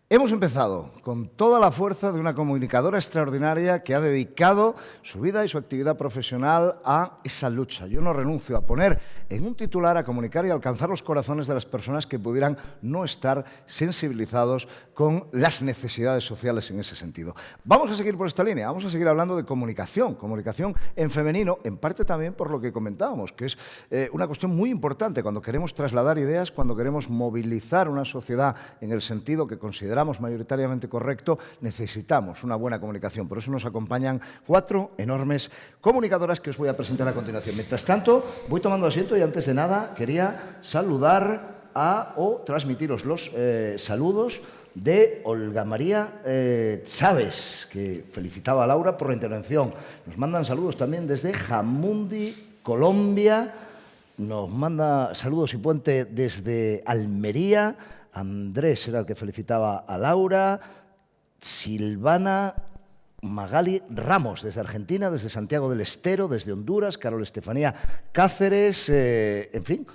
Hemos empezado con toda la fuerza de una comunicadora extraordinaria que ha dedicado su vida y su actividad profesional a esa lucha. Yo no renuncio a poner en un titular, a comunicar y a alcanzar los corazones de las personas que pudieran no estar sensibilizados con las necesidades sociales en ese sentido. Vamos a seguir por esta línea, vamos a seguir hablando de comunicación, comunicación en femenino, en parte también por lo que comentábamos, que es una cuestión muy importante cuando queremos trasladar ideas, cuando queremos movilizar una sociedad en el sentido que consideramos mayoritariamente correcto, necesitamos una buena comunicación. Por eso nos acompañan 4 enormes comunicadoras que os voy a presentar a continuación. Mientras tanto, voy tomando asiento y antes de nada quería saludar o transmitiros los saludos de Olga María Chávez, que felicitaba a Laura por la intervención. Nos mandan saludos también desde Jamundi, Colombia. Nos manda saludos y puente desde Almería. Andrés era el que felicitaba a Laura. Silvana Magali Ramos, desde Argentina, desde Santiago del Estero, desde Honduras. Carol Estefanía Cáceres. En fin,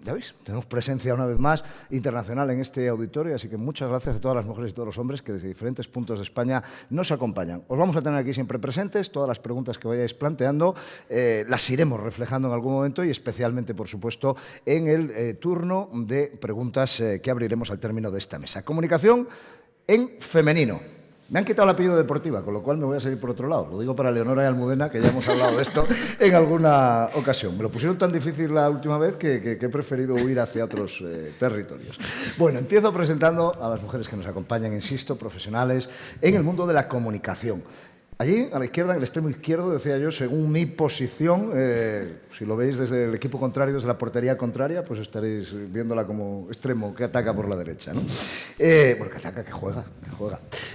ya veis, tenemos presencia una vez más internacional en este auditorio, así que muchas gracias a todas las mujeres y todos los hombres que desde diferentes puntos de España nos acompañan. Os vamos a tener aquí siempre presentes, todas las preguntas que vayáis planteando las iremos reflejando en algún momento y especialmente, por supuesto, en el turno de preguntas que abriremos al término de esta mesa. Comunicación en femenino. Me han quitado el apellido Deportiva, con lo cual me voy a seguir por otro lado. Lo digo para Leonora y Almudena, que ya hemos hablado de esto en alguna ocasión. Me lo pusieron tan difícil la última vez que he preferido huir hacia otros territorios. Bueno, empiezo presentando a las mujeres que nos acompañan, insisto, profesionales en el mundo de la comunicación. Allí, a la izquierda, en el extremo izquierdo, decía yo, según mi posición, si lo veis desde el equipo contrario, desde la portería contraria, pues estaréis viéndola como extremo que ataca por la derecha, ¿no? Bueno, que ataca, que juega.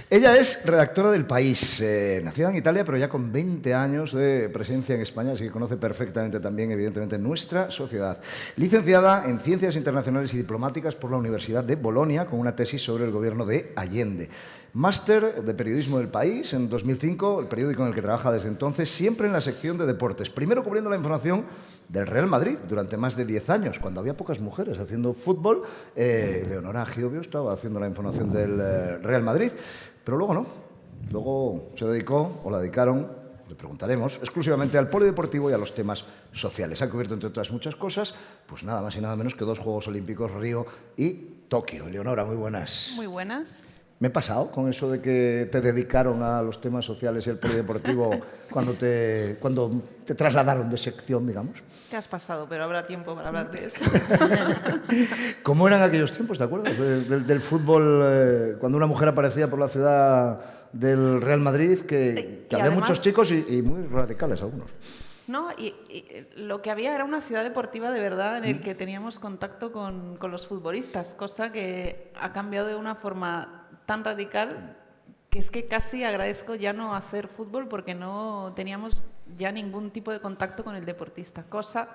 Ella es redactora del País, nacida en Italia, pero ya con 20 años de presencia en España, así que conoce perfectamente también, evidentemente, nuestra sociedad. Licenciada en Ciencias Internacionales y Diplomáticas por la Universidad de Bolonia, con una tesis sobre el gobierno de Allende. Máster de Periodismo del País en 2005, el periódico en el que trabaja desde entonces, siempre en la sección de deportes. Primero cubriendo la información del Real Madrid durante más de 10 años, cuando había pocas mujeres haciendo fútbol. Leonora Giovio estaba haciendo la información del Real Madrid, pero luego no. Luego se dedicó, o la dedicaron, le preguntaremos, exclusivamente al polideportivo y a los temas sociales. Ha cubierto, entre otras muchas cosas, pues nada más y nada menos que 2 Juegos Olímpicos, Río y Tokio. Leonora, muy buenas. Muy buenas. Me he pasado con eso de que te dedicaron a los temas sociales y el polideportivo cuando te trasladaron de sección, digamos. Te has pasado, pero habrá tiempo para hablar de esto. ¿Cómo eran aquellos tiempos, te acuerdas? Del fútbol, cuando una mujer aparecía por la ciudad del Real Madrid, que había además muchos chicos y muy radicales algunos. No, y lo que había era una ciudad deportiva de verdad en el que teníamos contacto con los futbolistas, cosa que ha cambiado de una forma tan radical que es que casi agradezco ya no hacer fútbol porque no teníamos ya ningún tipo de contacto con el deportista, cosa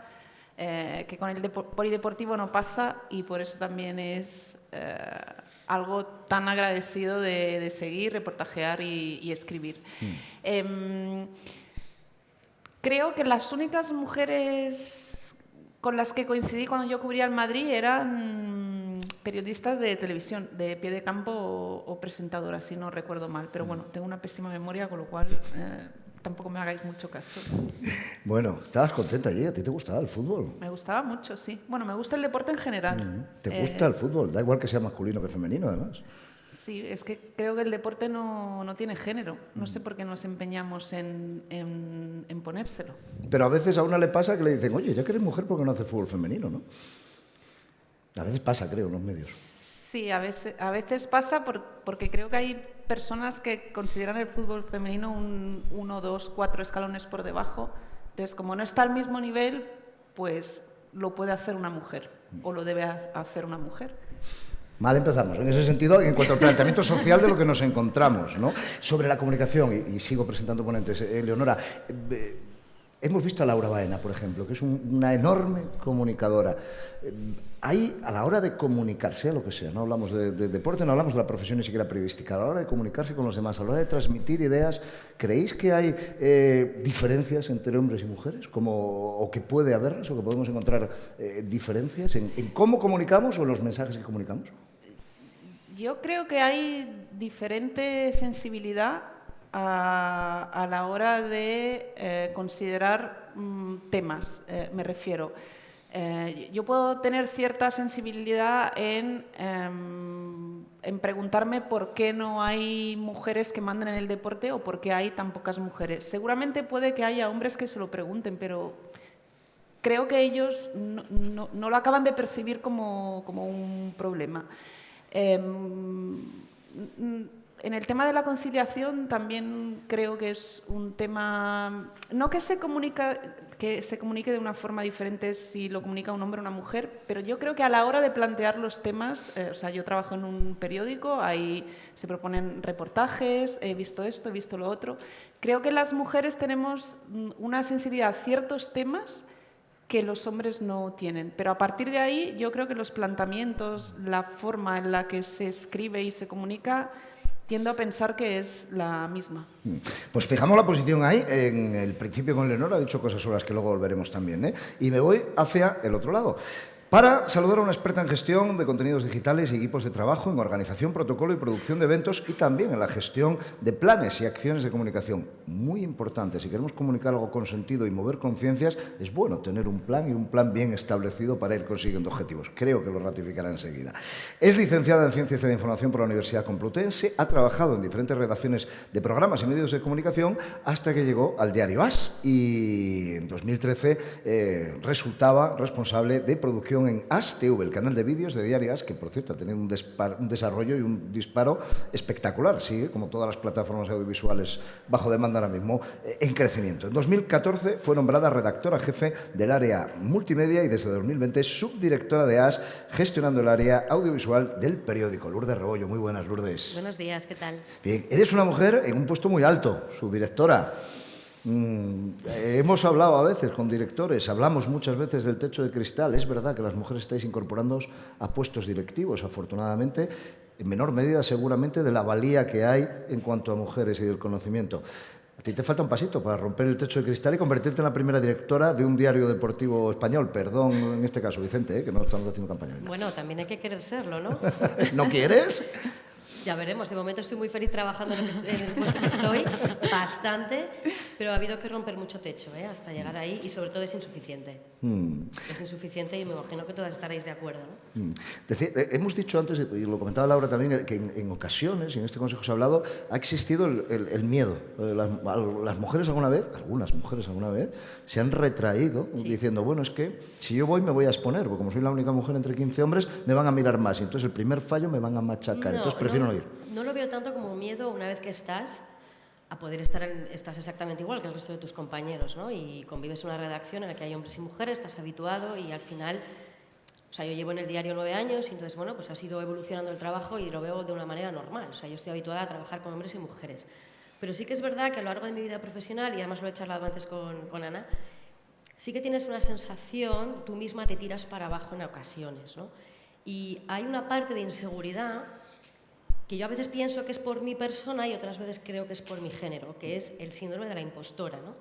que con el polideportivo no pasa y por eso también es algo tan agradecido de seguir, reportajear y escribir. Creo que las únicas mujeres con las que coincidí cuando yo cubría el Madrid eran periodistas de televisión, de pie de campo o presentadoras, si no recuerdo mal. Pero bueno, tengo una pésima memoria, con lo cual tampoco me hagáis mucho caso. Bueno, ¿estabas contenta allí? ¿A ti te gustaba el fútbol? Me gustaba mucho, sí. Bueno, me gusta el deporte en general. ¿Te gusta el fútbol? Da igual que sea masculino que femenino, además. Sí, es que creo que el deporte no tiene género. No sé por qué nos empeñamos en ponérselo. Pero a veces a una le pasa que le dicen, oye, ya que eres mujer, ¿por qué no haces fútbol femenino, no? A veces pasa, creo, en los medios. Sí, a veces pasa porque creo que hay personas que consideran el fútbol femenino 1, 2, 4 escalones por debajo. Entonces, como no está al mismo nivel, pues lo puede hacer una mujer o lo debe hacer una mujer. Mal empezamos, en ese sentido, en cuanto al planteamiento social de lo que nos encontramos, ¿no? Sobre la comunicación, y sigo presentando ponentes, Leonora, hemos visto a Laura Baena, por ejemplo, que es una enorme comunicadora. Hay, a la hora de comunicarse, a lo que sea, no hablamos de deporte, no hablamos de la profesión ni siquiera periodística, a la hora de comunicarse con los demás, a la hora de transmitir ideas, ¿creéis que hay diferencias entre hombres y mujeres? O que puede haberlas, o que podemos encontrar diferencias en cómo comunicamos o en los mensajes que comunicamos. Yo creo que hay diferente sensibilidad a la hora de considerar temas, me refiero. Yo puedo tener cierta sensibilidad en preguntarme por qué no hay mujeres que manden en el deporte o por qué hay tan pocas mujeres. Seguramente puede que haya hombres que se lo pregunten, pero creo que ellos no lo acaban de percibir como un problema. En el tema de la conciliación también creo que es un tema, no que se comunique de una forma diferente si lo comunica un hombre o una mujer, pero yo creo que a la hora de plantear los temas, o sea, yo trabajo en un periódico, ahí se proponen reportajes, he visto esto, he visto lo otro. Creo que las mujeres tenemos una sensibilidad a ciertos temas que los hombres no tienen. Pero a partir de ahí yo creo que los planteamientos, la forma en la que se escribe y se comunica, tiendo a pensar que es la misma. Pues fijamos la posición ahí. En el principio con Leonor ha dicho cosas sobre las que luego volveremos también, ¿eh? Y me voy hacia el otro lado. Para saludar a una experta en gestión de contenidos digitales y equipos de trabajo, en organización, protocolo y producción de eventos y también en la gestión de planes y acciones de comunicación. Muy importante, si queremos comunicar algo con sentido y mover conciencias, es bueno tener un plan y un plan bien establecido para ir consiguiendo objetivos. Creo que lo ratificará enseguida. Es licenciada en Ciencias de la Información por la Universidad Complutense, ha trabajado en diferentes redacciones de programas y medios de comunicación hasta que llegó al diario AS y en 2013 resultaba responsable de producción en AS TV, el canal de vídeos de Diario AS, que por cierto ha tenido un desarrollo y un disparo espectacular, sigue como todas las plataformas audiovisuales bajo demanda ahora mismo en crecimiento. En 2014 fue nombrada redactora jefe del área multimedia y desde 2020 subdirectora de AS, gestionando el área audiovisual del periódico. Lourdes Rebollo, muy buenas, Lourdes. Buenos días, ¿qué tal? Bien, eres una mujer en un puesto muy alto, subdirectora. Hemos hablado a veces con directores, hablamos muchas veces del techo de cristal. Es verdad que las mujeres estáis incorporándoos a puestos directivos, afortunadamente, en menor medida seguramente de la valía que hay en cuanto a mujeres y del conocimiento. A ti te falta un pasito para romper el techo de cristal y convertirte en la primera directora de un diario deportivo español. Perdón, en este caso, Vicente, que no estamos haciendo campaña. Bueno, también hay que querer serlo, ¿no? ¿No quieres? Ya veremos. De momento estoy muy feliz trabajando en el puesto que estoy, bastante, pero ha habido que romper mucho techo, hasta llegar ahí, y sobre todo es insuficiente. Es insuficiente y me imagino que todas estaréis de acuerdo, ¿no? Hemos dicho antes, y lo comentaba Laura también, que en ocasiones, y en este consejo se ha hablado, ha existido el miedo. Las mujeres algunas mujeres alguna vez, se han retraído diciendo, bueno, es que si yo voy me voy a exponer, porque como soy la única mujer entre 15 hombres, me van a mirar más, y entonces el primer fallo me van a machacar, entonces prefiero no ir. No lo veo tanto como miedo una vez que estás a poder estás exactamente igual que el resto de tus compañeros, ¿no? Y convives en una redacción en la que hay hombres y mujeres, estás habituado y al final, o sea, yo llevo en el diario 9 años y entonces, bueno, pues ha sido evolucionando el trabajo y lo veo de una manera normal. O sea, yo estoy habituada a trabajar con hombres y mujeres. Pero sí que es verdad que a lo largo de mi vida profesional, y además lo he charlado antes con Ana, sí que tienes una sensación, tú misma te tiras para abajo en ocasiones, ¿no? Y hay una parte de inseguridad que yo a veces pienso que es por mi persona y otras veces creo que es por mi género, que es el síndrome de la impostora, ¿no?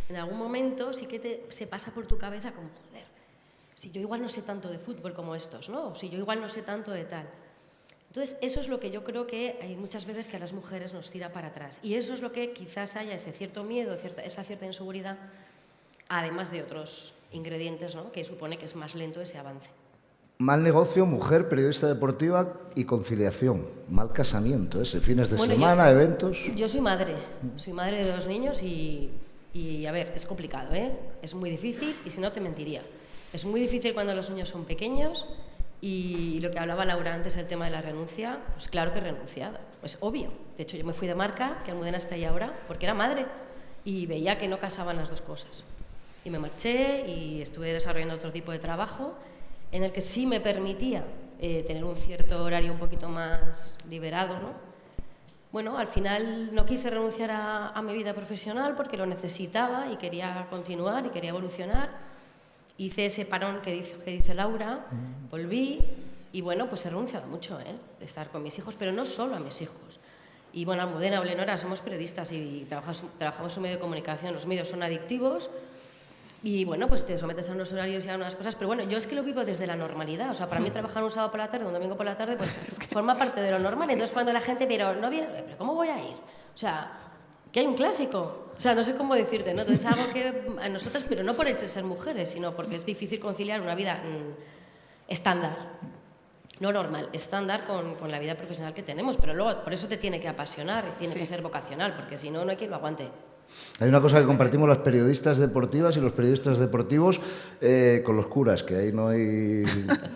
En algún momento sí que se pasa por tu cabeza como, joder, si yo igual no sé tanto de fútbol como estos, ¿no? O si yo igual no sé tanto de tal. Entonces, eso es lo que yo creo que hay muchas veces que a las mujeres nos tira para atrás. Y eso es lo que quizás haya ese cierto miedo, esa cierta inseguridad, además de otros ingredientes, ¿no? Que supone que es más lento ese avance. Mal negocio, mujer, periodista deportiva y conciliación. Mal casamiento, fines de semana, eventos. Yo soy madre de 2 niños y a ver, es complicado, es muy difícil y si no te mentiría. Es muy difícil cuando los niños son pequeños y lo que hablaba Laura antes, el tema de la renuncia, pues claro que he renunciado, es obvio. De hecho, yo me fui de Marca, que Almudena está ahí ahora, porque era madre y veía que no casaban las dos cosas. Y me marché y estuve desarrollando otro tipo de trabajo en el que sí me permitía tener un cierto horario un poquito más liberado, ¿no? Bueno, al final no quise renunciar a mi vida profesional porque lo necesitaba y quería continuar y quería evolucionar. Hice ese parón que dice Laura, volví y bueno, pues he renunciado mucho, de estar con mis hijos, pero no solo a mis hijos. Y bueno, Almudena o Leonora somos periodistas y trabajamos en un medio de comunicación, los medios son adictivos. Y bueno, pues te sometes a unos horarios y a unas cosas, pero bueno, yo es que lo vivo desde la normalidad, o sea, para mí trabajar un sábado por la tarde, un domingo por la tarde, pues forma parte de lo normal. Entonces cuando la gente, pero no viene, pero ¿cómo voy a ir? O sea, que hay un clásico, o sea, no sé cómo decirte, ¿no? Entonces es algo que a nosotras, pero no por el hecho de ser mujeres, sino porque es difícil conciliar una vida estándar, no normal, estándar con la vida profesional que tenemos, pero luego por eso te tiene que apasionar, tiene que ser vocacional, porque si no, no hay quien lo aguante. Hay una cosa que compartimos las periodistas deportivas y los periodistas deportivos con los curas, que ahí no hay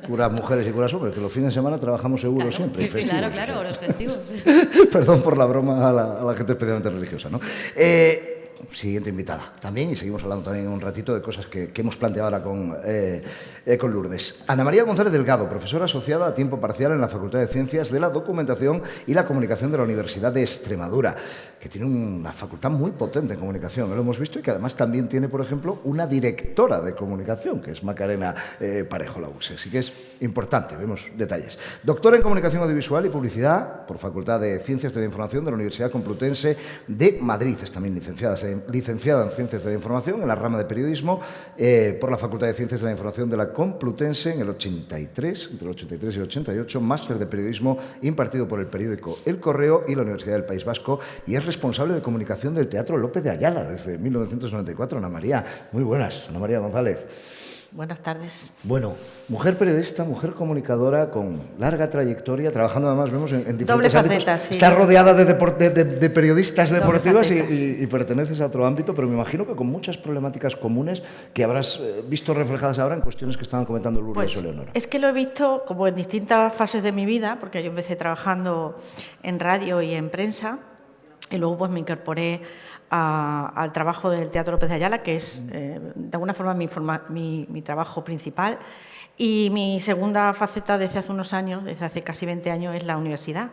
curas mujeres y curas hombres, que los fines de semana trabajamos seguro siempre. Sí, claro, los festivos. Perdón por la broma a la gente especialmente religiosa, ¿no? Siguiente invitada también, y seguimos hablando también un ratito de cosas que hemos planteado ahora con Lourdes. Ana María González Delgado, profesora asociada a tiempo parcial en la Facultad de Ciencias de la Documentación y la Comunicación de la Universidad de Extremadura, que tiene una facultad muy potente en comunicación, lo hemos visto, y que además también tiene, por ejemplo, una directora de comunicación, que es Macarena Parejo Lause. Así que es importante, vemos detalles. Doctora en Comunicación Audiovisual y Publicidad por Facultad de Ciencias de la Información de la Universidad Complutense de Madrid. Es también licenciada en Ciencias de la Información en la rama de Periodismo por la Facultad de Ciencias de la Información de la Complutense en el 83, entre el 83 y el 88, máster de Periodismo impartido por el periódico El Correo y la Universidad del País Vasco, y es responsable de comunicación del Teatro López de Ayala desde 1994. Ana María, muy buenas. Ana María González. Buenas tardes. Bueno, mujer periodista, mujer comunicadora con larga trayectoria, trabajando además, vemos, en diferentes doble ámbitos. faceta, sí. Estás rodeada de periodistas deportivas faceta. y perteneces a otro ámbito, pero me imagino que con muchas problemáticas comunes que habrás visto reflejadas ahora en cuestiones que estaban comentando Lourdes o Leonora. Es que lo he visto como en distintas fases de mi vida, porque yo empecé trabajando en radio y en prensa, y luego pues me incorporé al trabajo del Teatro López de Ayala, que es de alguna forma mi trabajo principal. Y mi segunda faceta desde hace unos años, desde hace casi 20 años, es la universidad,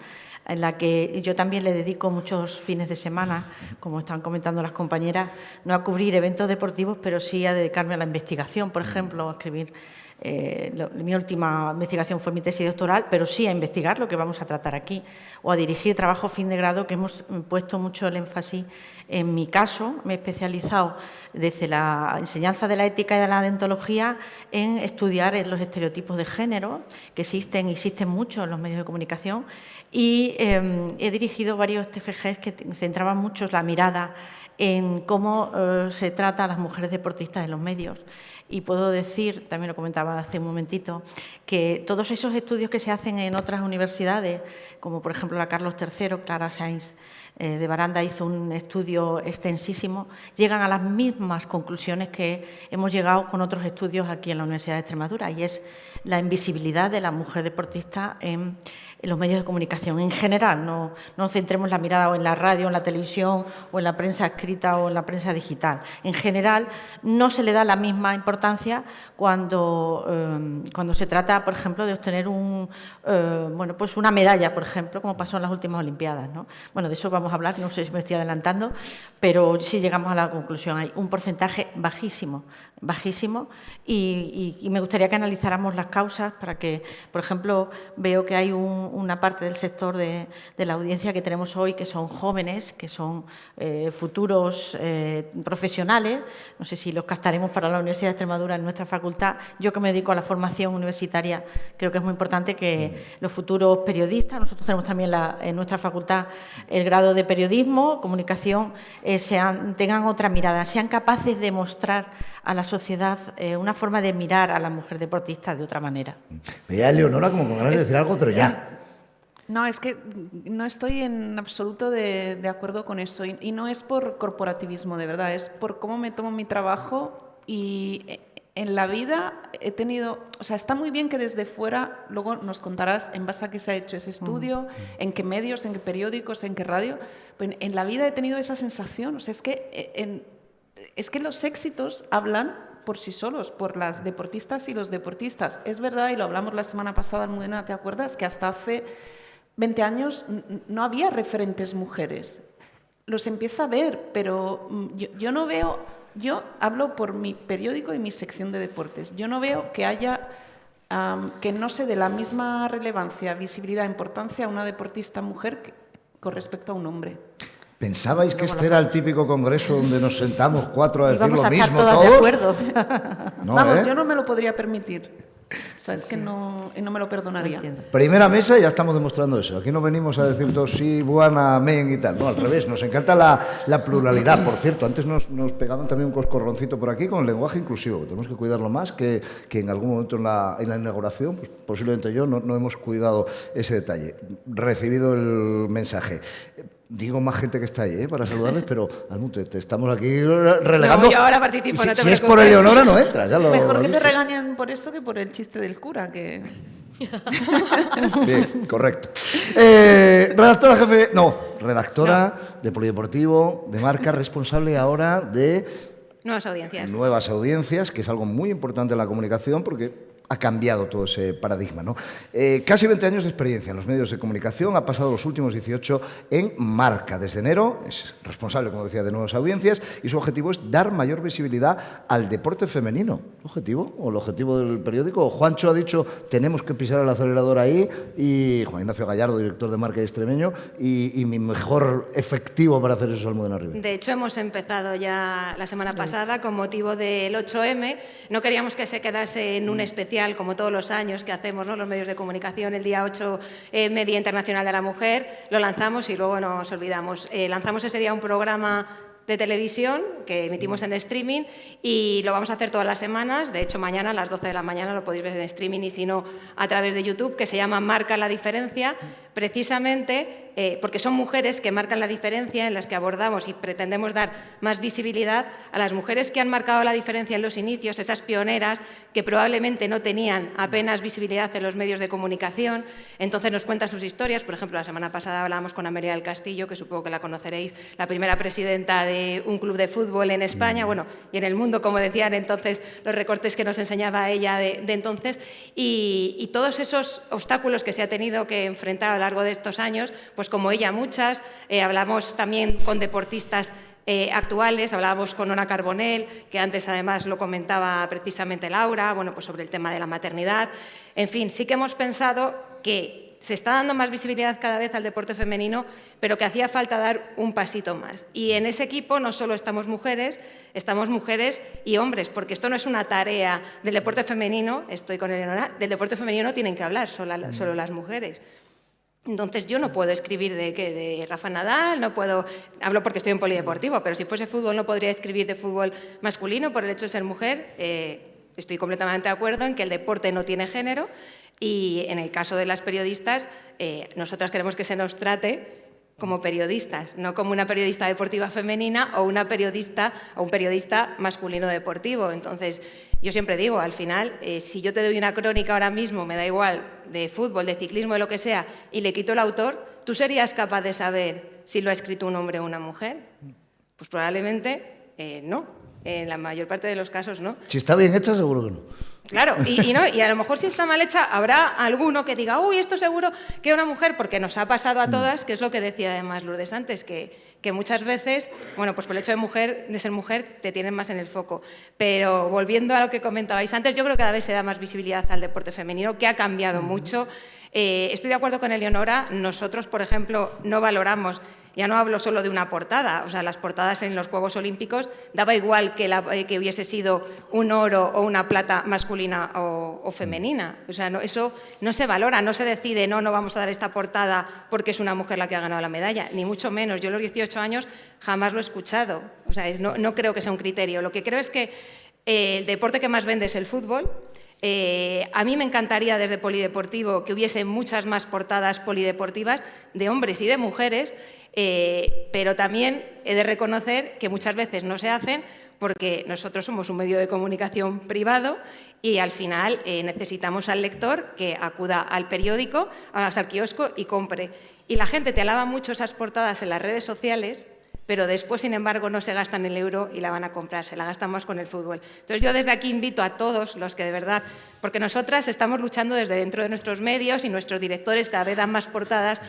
en la que yo también le dedico muchos fines de semana, como están comentando las compañeras, no a cubrir eventos deportivos, pero sí a dedicarme a la investigación, por ejemplo, a escribir. Mi última investigación fue mi tesis doctoral, pero sí a investigar lo que vamos a tratar aquí, o a dirigir trabajo fin de grado, que hemos puesto mucho el énfasis. En mi caso, me he especializado desde la enseñanza de la ética y de la deontología en estudiar los estereotipos de género, que existen mucho en los medios de comunicación, y he dirigido varios TFGs que centraban mucho la mirada en cómo se trata a las mujeres deportistas en los medios. Y puedo decir, también lo comentaba hace un momentito, que todos esos estudios que se hacen en otras universidades, como por ejemplo la Carlos III, Clara Sainz de Baranda hizo un estudio extensísimo, llegan a las mismas conclusiones que hemos llegado con otros estudios aquí en la Universidad de Extremadura, y es la invisibilidad de la mujer deportista en los medios de comunicación en general. No centremos la mirada o en la radio, en la televisión, o en la prensa escrita o en la prensa digital. En general, no se le da la misma importancia cuando se trata, por ejemplo, de obtener pues una medalla, por ejemplo, como pasó en las últimas Olimpiadas, ¿no? Bueno, de eso vamos a hablar, no sé si me estoy adelantando, pero sí llegamos a la conclusión. Hay un porcentaje bajísimo, y me gustaría que analizáramos las causas para que, por ejemplo, veo que hay una parte del sector de la audiencia que tenemos hoy que son jóvenes, que son futuros profesionales. No sé si los captaremos para la Universidad de Extremadura en nuestra facultad. Yo, que me dedico a la formación universitaria, creo que es muy importante que los futuros periodistas, nosotros tenemos también en nuestra facultad el grado de periodismo, comunicación, tengan otra mirada, sean capaces de mostrar a la sociedad una forma de mirar a la mujer deportista de otra manera. Veía a Leonora como con ganas de decir algo, pero ya. No, es que no estoy en absoluto de acuerdo con eso, y no es por corporativismo, de verdad, es por cómo me tomo mi trabajo. Y en la vida he tenido, o sea, está muy bien que desde fuera, luego nos contarás en base a qué se ha hecho ese estudio, en qué medios, en qué periódicos, en qué radio, pero en la vida he tenido esa sensación. O sea, es que los éxitos hablan por sí solos, por las deportistas y los deportistas. Es verdad, y lo hablamos la semana pasada, Almudena, ¿te acuerdas? Que hasta hace 20 años no había referentes mujeres. Los empieza a ver, pero yo no veo, yo hablo por mi periódico y mi sección de deportes, yo no veo que haya, que no se dé la misma relevancia, visibilidad, importancia a una deportista mujer con respecto a un hombre. ¿Pensabais que este era el típico congreso donde nos sentamos 4 a decir Íbamos lo a estar mismo todas todos? de acuerdo. No, Vamos, ¿eh? yo no me lo podría permitir. O sea, es que no, y no me lo perdonaría. Entiendo. Primera mesa y ya estamos demostrando eso. Aquí no venimos a decir todos sí, buena, amén y tal. No, al revés, nos encanta la pluralidad. Por cierto, antes nos pegaban también un coscorroncito por aquí con el lenguaje inclusivo. Tenemos que cuidarlo más que en algún momento en la inauguración, pues posiblemente yo, no hemos cuidado ese detalle. Recibido el mensaje. Digo más gente que está ahí, para saludarles, pero Almut, te estamos aquí relegando. No, yo ahora participo, Y no te si es por preocupes. Eleonora, no entras. Ya lo Mejor has que te visto. regañen por eso que por el chiste del cura, que... Bien, correcto. Redactora jefe, redactora de Polideportivo, de Marca, responsable ahora de Nuevas audiencias. nuevas audiencias, que es algo muy importante en la comunicación porque ha cambiado todo ese paradigma, ¿no? Casi 20 años de experiencia en los medios de comunicación, ha pasado los últimos 18 en Marca. Desde enero es responsable, como decía, de nuevas audiencias y su objetivo es dar mayor visibilidad al deporte femenino. ¿El objetivo? ¿O el objetivo del periódico? ¿O Juancho ha dicho tenemos que pisar el acelerador ahí? Y Juan Ignacio Gallardo, director de Marca y Extremeño, y mi mejor efectivo para hacer eso es Almudena Rivera. De hecho, hemos empezado ya la semana pasada con motivo del 8M. No queríamos que se quedase en un especial, como todos los años que hacemos, ¿no?, los medios de comunicación, el día 8M, Día Internacional de la Mujer. Lo lanzamos y luego nos olvidamos. Lanzamos ese día un programa de televisión que emitimos en streaming y lo vamos a hacer todas las semanas. De hecho, mañana a las 12 de la mañana lo podéis ver en streaming y si no, a través de YouTube, que se llama Marca la Diferencia, precisamente porque son mujeres que marcan la diferencia, en las que abordamos y pretendemos dar más visibilidad a las mujeres que han marcado la diferencia en los inicios, esas pioneras que probablemente no tenían apenas visibilidad en los medios de comunicación. Entonces nos cuentan sus historias. Por ejemplo, la semana pasada hablábamos con Amelia del Castillo, que supongo que la conoceréis, la primera presidenta de un club de fútbol en España, bueno, y en el mundo, como decían entonces los recortes que nos enseñaba ella de entonces, y todos esos obstáculos que se ha tenido que enfrentar a lo largo de estos años, pues como ella muchas. Hablamos también con deportistas actuales, hablábamos con Ona Carbonell, que antes además lo comentaba precisamente Laura, bueno, pues sobre el tema de la maternidad. En fin, sí que hemos pensado que se está dando más visibilidad cada vez al deporte femenino, pero que hacía falta dar un pasito más. Y en ese equipo no solo estamos mujeres y hombres, porque esto no es una tarea del deporte femenino, estoy con Eleonora, del deporte femenino tienen que hablar solo las mujeres. Entonces yo no puedo escribir de Rafa Nadal, no puedo, hablo porque estoy en polideportivo, pero si fuese fútbol no podría escribir de fútbol masculino por el hecho de ser mujer. Estoy completamente de acuerdo en que el deporte no tiene género y en el caso de las periodistas, nosotras queremos que se nos trate como periodistas, no como una periodista deportiva femenina o una periodista o un periodista masculino deportivo. Entonces, yo siempre digo, al final, si yo te doy una crónica ahora mismo, me da igual, de fútbol, de ciclismo, de lo que sea, y le quito el autor, ¿tú serías capaz de saber si lo ha escrito un hombre o una mujer? Pues probablemente no. En la mayor parte de los casos no. Si está bien hecha, seguro que no. Claro, y a lo mejor si está mal hecha, habrá alguno que diga, uy, esto seguro que una mujer, porque nos ha pasado a todas, que es lo que decía además Lourdes antes, que muchas veces, bueno, pues por el hecho de ser mujer, te tienen más en el foco. Pero volviendo a lo que comentabais antes, yo creo que cada vez se da más visibilidad al deporte femenino, que ha cambiado mucho. Estoy de acuerdo con Eleonora, nosotros, por ejemplo, no valoramos, ya no hablo solo de una portada, o sea, las portadas en los Juegos Olímpicos, daba igual que hubiese sido un oro o una plata masculina o femenina. O sea, eso no se valora, no se decide, no vamos a dar esta portada porque es una mujer la que ha ganado la medalla, ni mucho menos. Yo a los 18 años jamás lo he escuchado, o sea, no creo que sea un criterio. Lo que creo es que el deporte que más vende es el fútbol. A mí me encantaría desde Polideportivo que hubiese muchas más portadas polideportivas de hombres y de mujeres, pero también he de reconocer que muchas veces no se hacen porque nosotros somos un medio de comunicación privado y al final necesitamos al lector que acuda al periódico, al kiosco y compre. Y la gente te alaba mucho esas portadas en las redes sociales, pero después, sin embargo, no se gastan el euro y la van a comprar, se la gastan más con el fútbol. Entonces yo desde aquí invito a todos los que de verdad, porque nosotras estamos luchando desde dentro de nuestros medios y nuestros directores cada vez dan más portadas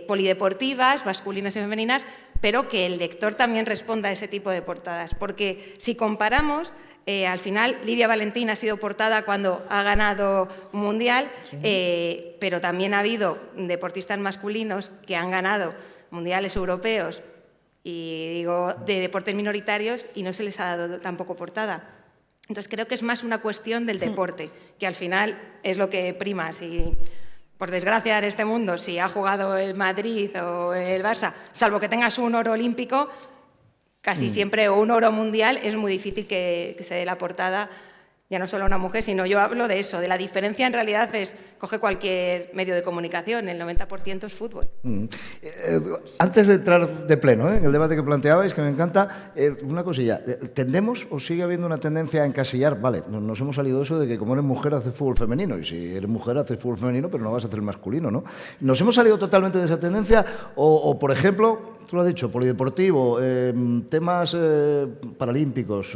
polideportivas, masculinas y femeninas, pero que el lector también responda a ese tipo de portadas, porque si comparamos, al final Lidia Valentín ha sido portada cuando ha ganado un mundial, sí. Pero también ha habido deportistas masculinos que han ganado mundiales europeos y digo de deportes minoritarios, y no se les ha dado tampoco portada. Entonces creo que es más una cuestión del deporte, que al final es lo que prima. Si, por desgracia en este mundo, si ha jugado el Madrid o el Barça, salvo que tengas un oro olímpico, casi siempre, o un oro mundial, es muy difícil que se dé la portada, ya no solo a una mujer, sino yo hablo de eso, de la diferencia en realidad es, coge cualquier medio de comunicación, el 90% es fútbol. Antes de entrar de pleno en el debate que planteabais, que me encanta, una cosilla, ¿tendemos o sigue habiendo una tendencia a encasillar? Vale, nos hemos salido de eso de que como eres mujer haces fútbol femenino, y si eres mujer haces fútbol femenino, pero no vas a hacer el masculino, ¿no? ¿Nos hemos salido totalmente de esa tendencia? O por ejemplo, tú lo has dicho, polideportivo, temas paralímpicos,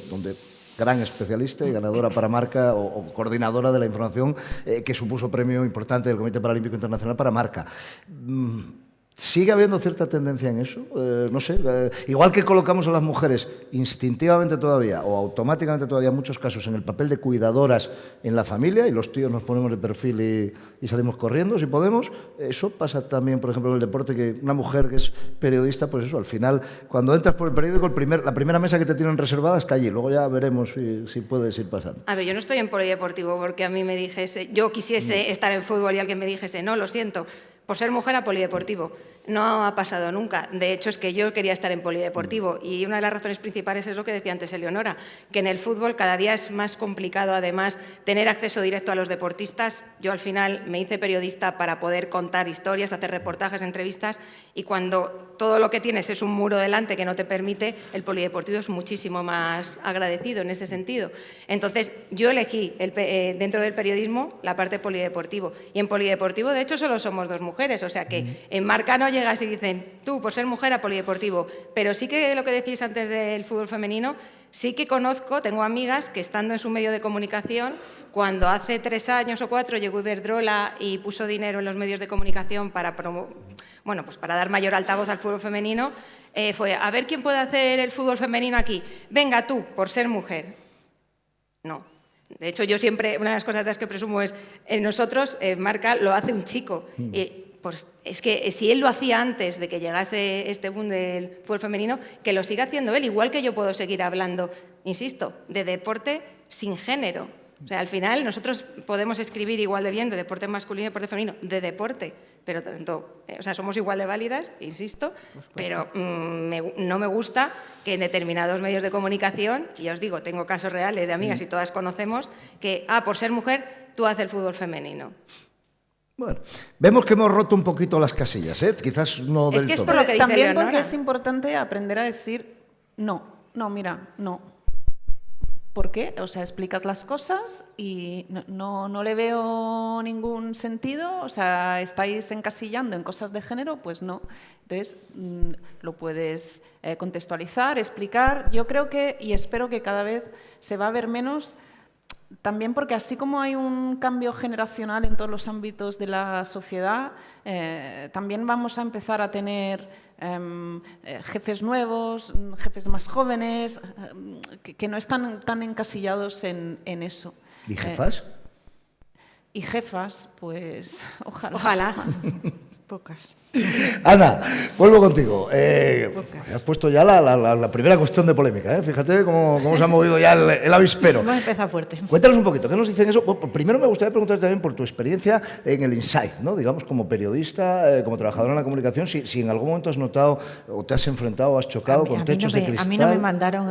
donde gran especialista y ganadora para Marca o coordinadora de la información que supuso premio importante del Comité Paralímpico Internacional para Marca. ¿Sigue habiendo cierta tendencia en eso? No sé, igual que colocamos a las mujeres instintivamente todavía o automáticamente todavía en muchos casos en el papel de cuidadoras en la familia y los tíos nos ponemos de perfil y salimos corriendo si podemos, eso pasa también, por ejemplo, en el deporte, que una mujer que es periodista, pues eso, al final, cuando entras por el periódico, la primera mesa que te tienen reservada está allí, luego ya veremos si puedes ir pasando. A ver, yo no estoy en polideportivo porque a mí me dijese, yo quisiese estar en fútbol y alguien me dijese, no, lo siento, por ser mujer a polideportivo. No ha pasado nunca. De hecho, es que yo quería estar en polideportivo y una de las razones principales es lo que decía antes Eleonora, que en el fútbol cada día es más complicado, además, tener acceso directo a los deportistas. Yo al final me hice periodista para poder contar historias, hacer reportajes, entrevistas, y cuando todo lo que tienes es un muro delante que no te permite, el polideportivo es muchísimo más agradecido en ese sentido. Entonces, yo elegí dentro del periodismo la parte polideportivo, y en polideportivo, de hecho, solo somos 2 mujeres, o sea que en Marca no llegas y dicen, tú, por ser mujer, a polideportivo. Pero sí que lo que decís antes del fútbol femenino, sí que conozco, tengo amigas que estando en su medio de comunicación, cuando hace 3 años o 4 llegó Iberdrola y puso dinero en los medios de comunicación para, pues para dar mayor altavoz al fútbol femenino, fue, a ver quién puede hacer el fútbol femenino aquí. Venga tú, por ser mujer. No. De hecho, yo siempre, una de las cosas que presumo es, nosotros, Marca, lo hace un chico. Pues es que si él lo hacía antes de que llegase este boom del fútbol femenino, que lo siga haciendo él, igual que yo puedo seguir hablando, insisto, de deporte sin género. O sea, al final nosotros podemos escribir igual de bien de deporte masculino y deporte femenino, de deporte, pero tanto, o sea, somos igual de válidas, insisto, pero no me gusta que en determinados medios de comunicación, y ya os digo, tengo casos reales de amigas y todas conocemos, que, por ser mujer, tú haces el fútbol femenino. Bueno, vemos que hemos roto un poquito las casillas, ¿eh? Quizás no del todo. Es que es por lo que dice También Leonora. porque es importante aprender a decir no, mira, no. ¿Por qué? O sea, explicas las cosas y no le veo ningún sentido. O sea, estáis encasillando en cosas de género, pues no. Entonces, lo puedes contextualizar, explicar. Yo creo que, y espero que cada vez se va a ver menos. También porque así como hay un cambio generacional en todos los ámbitos de la sociedad, también vamos a empezar a tener jefes nuevos, jefes más jóvenes, que no están tan encasillados en eso. ¿Y jefas? Y jefas, pues ojalá. Ojalá. Pocas. Ana, vuelvo contigo. Has puesto ya la primera cuestión de polémica, ¿eh? Fíjate cómo se ha movido ya el avispero. Hemos empezado fuerte. Cuéntanos un poquito, ¿qué nos dicen eso? Bueno, primero me gustaría preguntarte también por tu experiencia en el Insight, ¿no? Digamos, como periodista, como trabajadora en la comunicación, si en algún momento has notado o te has enfrentado o has chocado con techos de cristal. A mí no me mandaron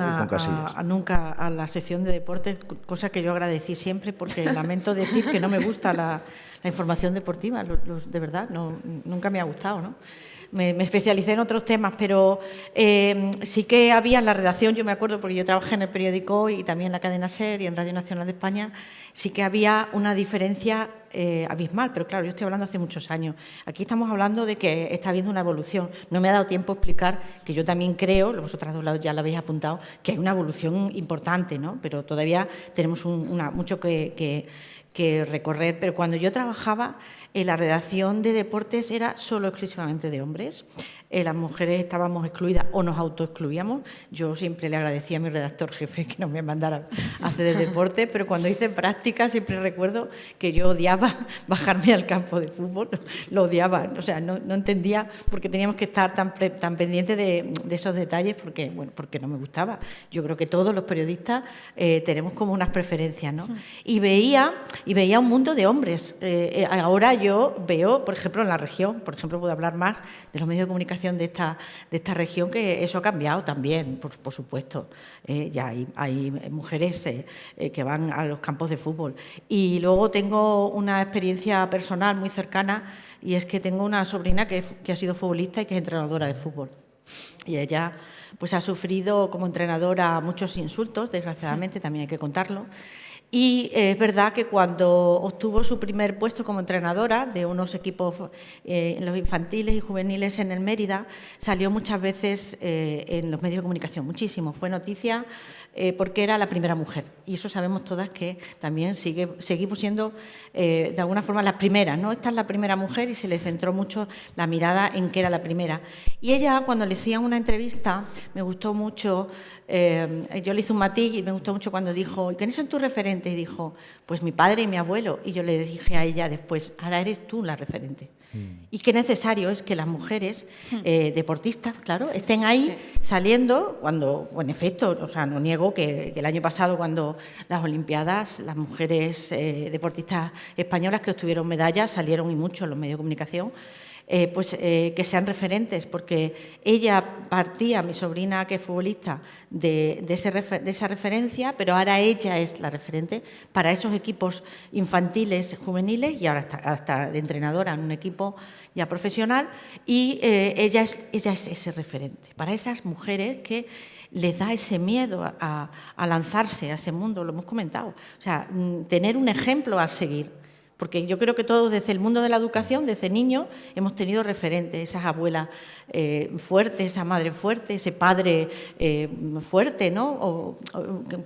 nunca a la sección de deportes, cosa que yo agradecí siempre, porque lamento decir que no me gusta la información deportiva, de verdad, nunca me ha gustado, ¿no? Me especialicé en otros temas, pero sí que había en la redacción, yo me acuerdo, porque yo trabajé en el periódico y también en la cadena SER y en Radio Nacional de España, sí que había una diferencia abismal, pero claro, yo estoy hablando hace muchos años. Aquí estamos hablando de que está habiendo una evolución. No me ha dado tiempo a explicar que yo también creo, vosotras dos ya lo habéis apuntado, que hay una evolución importante, ¿no? Pero todavía tenemos mucho que recorrer. Pero cuando yo trabajaba, la redacción de deportes era solo exclusivamente de hombres. Las mujeres estábamos excluidas o nos autoexcluíamos. Yo siempre le agradecía a mi redactor jefe que no me mandara a hacer el deporte, pero cuando hice práctica siempre recuerdo que yo odiaba bajarme al campo de fútbol, lo odiaba, o sea, no entendía por qué teníamos que estar tan pendientes de esos detalles, porque no me gustaba. Yo creo que todos los periodistas tenemos como unas preferencias, ¿no? Y veía un mundo de hombres. Ahora yo veo, por ejemplo, en la región, por ejemplo, puedo hablar más de los medios de comunicación de esta región, que eso ha cambiado también, por supuesto. Ya hay mujeres que van a los campos de fútbol. Y luego tengo una experiencia personal muy cercana, y es que tengo una sobrina que ha sido futbolista y que es entrenadora de fútbol. Y ella pues ha sufrido como entrenadora muchos insultos, desgraciadamente, también hay que contarlo. Y es verdad que cuando obtuvo su primer puesto como entrenadora de unos equipos en los infantiles y juveniles en el Mérida, salió muchas veces en los medios de comunicación, muchísimo. Fue noticia porque era la primera mujer. Y eso sabemos todas que también seguimos siendo de alguna forma las primeras, ¿no? Esta es la primera mujer y se le centró mucho la mirada en que era la primera. Y ella, cuando le hacían una entrevista, me gustó mucho. Yo le hice un matiz y me gustó mucho cuando dijo: ¿y quiénes son tus referentes? Y dijo: pues mi padre y mi abuelo. Y yo le dije a ella después: ahora eres tú la referente. Y qué necesario es que las mujeres deportistas, claro, estén ahí saliendo cuando, en efecto, o sea, no niego que el año pasado, cuando las Olimpiadas, las mujeres deportistas españolas que obtuvieron medallas salieron, y mucho en los medios de comunicación, que sean referentes, porque ella partía, mi sobrina que es futbolista, de esa referencia, pero ahora ella es la referente para esos equipos infantiles, juveniles, y ahora está de entrenadora en un equipo ya profesional, y ella es ese referente para esas mujeres que les da ese miedo a lanzarse a ese mundo, lo hemos comentado, o sea, tener un ejemplo a seguir. Porque yo creo que todos, desde el mundo de la educación, desde niños, hemos tenido referentes, esas abuelas fuertes, esa madre fuerte, ese padre fuerte, ¿no?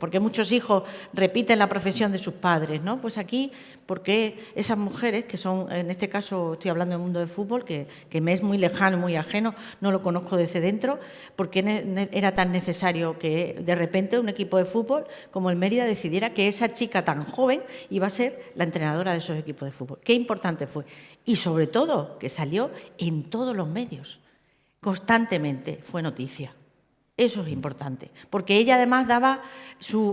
Porque muchos hijos repiten la profesión de sus padres, ¿no? Pues aquí, porque esas mujeres, que son, en este caso estoy hablando del mundo del fútbol, que me es muy lejano, muy ajeno, no lo conozco desde dentro, porque era tan necesario que de repente un equipo de fútbol como el Mérida decidiera que esa chica tan joven iba a ser la entrenadora de esos equipos de fútbol. Qué importante fue. Y sobre todo, que salió en todos los medios. Constantemente fue noticia. Eso es importante, porque ella además daba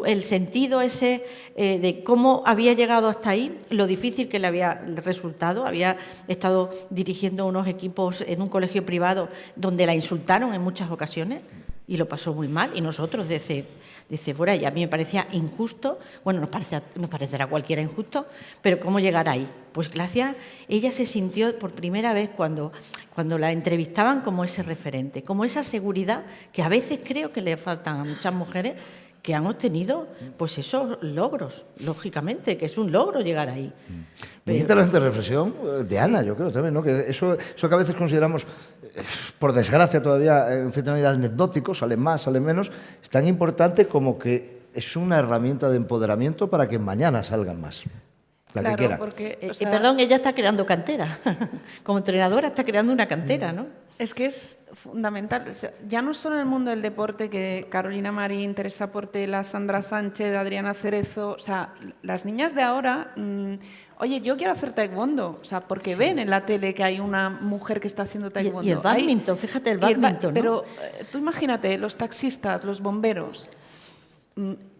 el sentido ese de cómo había llegado hasta ahí, lo difícil que le había resultado. Había estado dirigiendo unos equipos en un colegio privado donde la insultaron en muchas ocasiones y lo pasó muy mal, y nosotros desde fuera, y a mí me parecía injusto, bueno, nos parecerá a cualquiera injusto, pero ¿cómo llegar ahí? Pues gracias, ella se sintió por primera vez cuando la entrevistaban como ese referente, como esa seguridad que a veces creo que le faltan a muchas mujeres que han obtenido pues esos logros, lógicamente, que es un logro llegar ahí. Muy interesante reflexión de Ana, yo creo también, ¿no? Que eso que a veces consideramos, por desgracia todavía, en cierta medida anecdótico, salen más, salen menos, es tan importante como que es una herramienta de empoderamiento para que mañana salgan más. La que quiera. Porque, perdón, ella está creando cantera. Como entrenadora está creando una cantera, ¿no? Es que es fundamental. O sea, ya no solo en el mundo del deporte, que Carolina Marín, Teresa Portela, Sandra Sánchez, Adriana Cerezo, o sea, las niñas de ahora, oye, yo quiero hacer taekwondo, o sea, porque ven en la tele que hay una mujer que está haciendo taekwondo. Y el bádminton, fíjate, el bádminton, ¿no? Pero tú imagínate, los taxistas, los bomberos.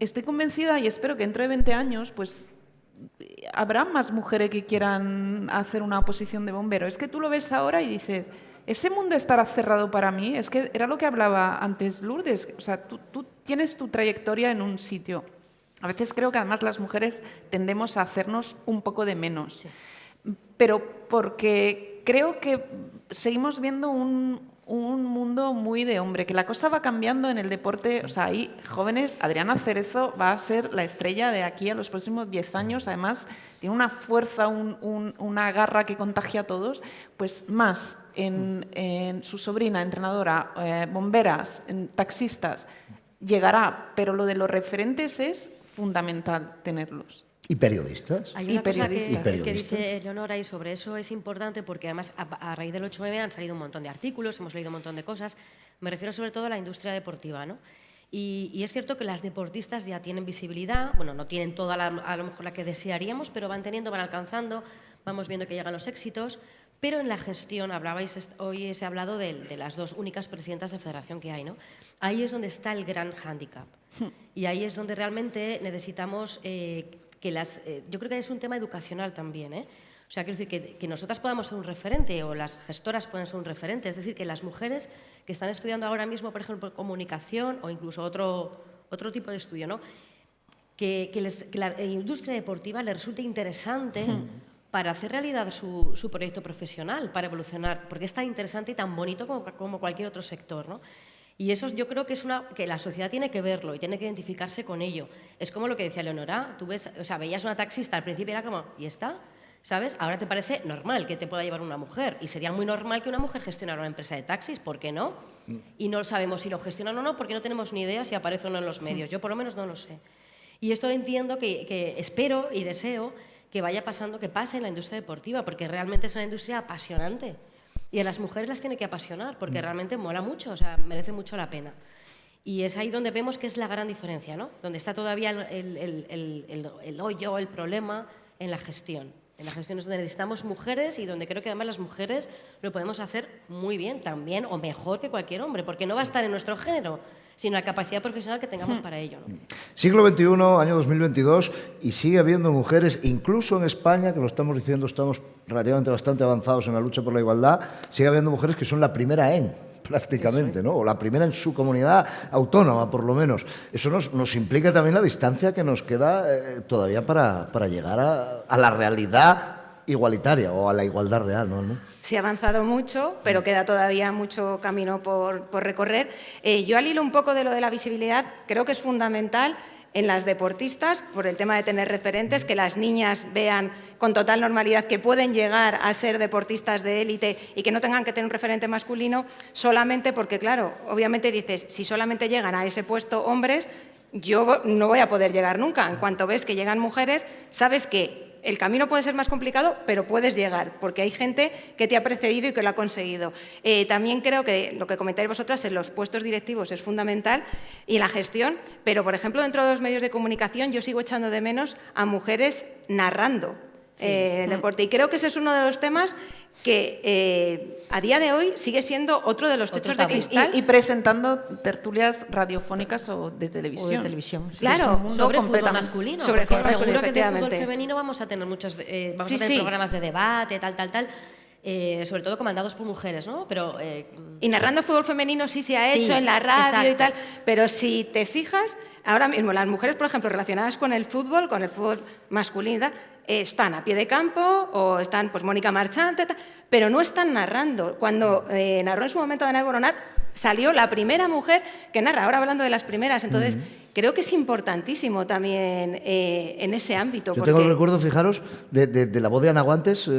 Estoy convencida y espero que dentro de 20 años, pues habrá más mujeres que quieran hacer una oposición de bombero. Es que tú lo ves ahora y dices, ese mundo estará cerrado para mí. Es que era lo que hablaba antes Lourdes. O sea, tú tienes tu trayectoria en un sitio. A veces creo que además las mujeres tendemos a hacernos un poco de menos. Sí. Pero porque creo que seguimos viendo un mundo muy de hombre, que la cosa va cambiando en el deporte. O sea, hay jóvenes, Adriana Cerezo va a ser la estrella de aquí a los próximos 10 años, además tiene una fuerza, una garra que contagia a todos, pues más en su sobrina, entrenadora, bomberas, taxistas, llegará, pero lo de los referentes es fundamental tenerlos. ¿Y periodistas? Hay una Y cosa periodistas. que dice Eleonora, y sobre eso es importante porque además a raíz del 8M han salido un montón de artículos, hemos leído un montón de cosas. Me refiero sobre todo a la industria deportiva, ¿no? Y es cierto que las deportistas ya tienen visibilidad, bueno, no tienen toda a lo mejor la que desearíamos, pero van teniendo, van alcanzando, vamos viendo que llegan los éxitos. Pero en la gestión, hoy se ha hablado de las dos únicas presidentas de federación que hay, ¿no? Ahí es donde está el gran hándicap. Y ahí es donde realmente necesitamos yo creo que es un tema educacional también, ¿eh? O sea, quiero decir que nosotras podamos ser un referente o las gestoras pueden ser un referente. Es decir, que las mujeres que están estudiando ahora mismo, por ejemplo, comunicación o incluso otro tipo de estudio, ¿no? Que la industria deportiva les resulte interesante para hacer realidad su proyecto profesional, para evolucionar, porque es tan interesante y tan bonito como cualquier otro sector, ¿no? Y eso yo creo que es que la sociedad tiene que verlo y tiene que identificarse con ello. Es como lo que decía Leonora, tú ves, o sea, veías una taxista, al principio era como, ¿y está? ¿Sabes? Ahora te parece normal que te pueda llevar una mujer y sería muy normal que una mujer gestionara una empresa de taxis, ¿por qué no? Y no sabemos si lo gestionan o no porque no tenemos ni idea si aparece o no en los medios. Yo por lo menos no lo sé. Y esto entiendo que espero y deseo que vaya pasando, que pase en la industria deportiva, porque realmente es una industria apasionante. Y a las mujeres las tiene que apasionar, porque realmente mola mucho, o sea, merece mucho la pena. Y es ahí donde vemos que es la gran diferencia, ¿no? Donde está todavía el hoyo, el problema en la gestión. En la gestión es donde necesitamos mujeres y donde creo que además las mujeres lo podemos hacer muy bien, también o mejor que cualquier hombre, porque no va a estar en nuestro género, sino la capacidad profesional que tengamos para ello, ¿no? Siglo XXI, año 2022, y sigue habiendo mujeres, incluso en España, que lo estamos diciendo, estamos relativamente bastante avanzados en la lucha por la igualdad, sigue habiendo mujeres que son la primera prácticamente, ¿no? O la primera en su comunidad autónoma, por lo menos. Eso nos implica también la distancia que nos queda todavía para llegar a la realidad igualitaria o a la igualdad real, ¿no? Se ha avanzado mucho, pero queda todavía mucho camino por recorrer. Yo al hilo un poco de lo de la visibilidad, creo que es fundamental en las deportistas, por el tema de tener referentes, que las niñas vean con total normalidad que pueden llegar a ser deportistas de élite y que no tengan que tener un referente masculino solamente porque, claro, obviamente dices, si solamente llegan a ese puesto hombres, yo no voy a poder llegar nunca. En cuanto ves que llegan mujeres, sabes que el camino puede ser más complicado, pero puedes llegar, porque hay gente que te ha precedido y que lo ha conseguido. También creo que lo que comentáis vosotras en los puestos directivos es fundamental y en la gestión, pero, por ejemplo, dentro de los medios de comunicación yo sigo echando de menos a mujeres narrando deporte. Y creo que ese es uno de los temas que a día de hoy sigue siendo otro de los techos de cristal. Y presentando tertulias radiofónicas o de televisión. O de televisión. Sí. Claro, sobre fútbol masculino. Sobre porque fútbol masculino, seguro que de fútbol efectivamente. femenino vamos a tener muchos, vamos Sí, a tener sí. programas de debate, tal, sobre todo comandados por mujeres, ¿no? Pero y narrando fútbol femenino sí se ha Sí, hecho en la radio y tal, exacto. pero si te fijas, ahora mismo las mujeres, por ejemplo, relacionadas con el fútbol masculino, y tal, están a pie de campo o están, pues, Mónica Marchante, tal, pero no están narrando. Cuando narró en su momento Ana Boronat, salió la primera mujer que narra, ahora hablando de las primeras, entonces creo que es importantísimo también en ese ámbito. Yo tengo el recuerdo, fijaros, de la voz de Ana Guantes,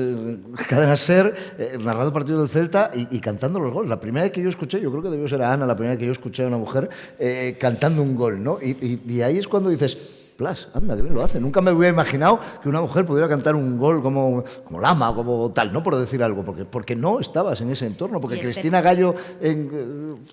Cadena SER, narrando partidos del Celta y cantando los goles. La primera vez que yo escuché, yo creo que debió ser a Ana, la primera vez que yo escuché a una mujer cantando un gol, ¿no? Y ahí es cuando dices, plas, anda, que bien lo hace. Nunca me hubiera imaginado que una mujer pudiera cantar un gol como Lama, como tal, no por decir algo, porque no estabas en ese entorno, porque Cristina Gallo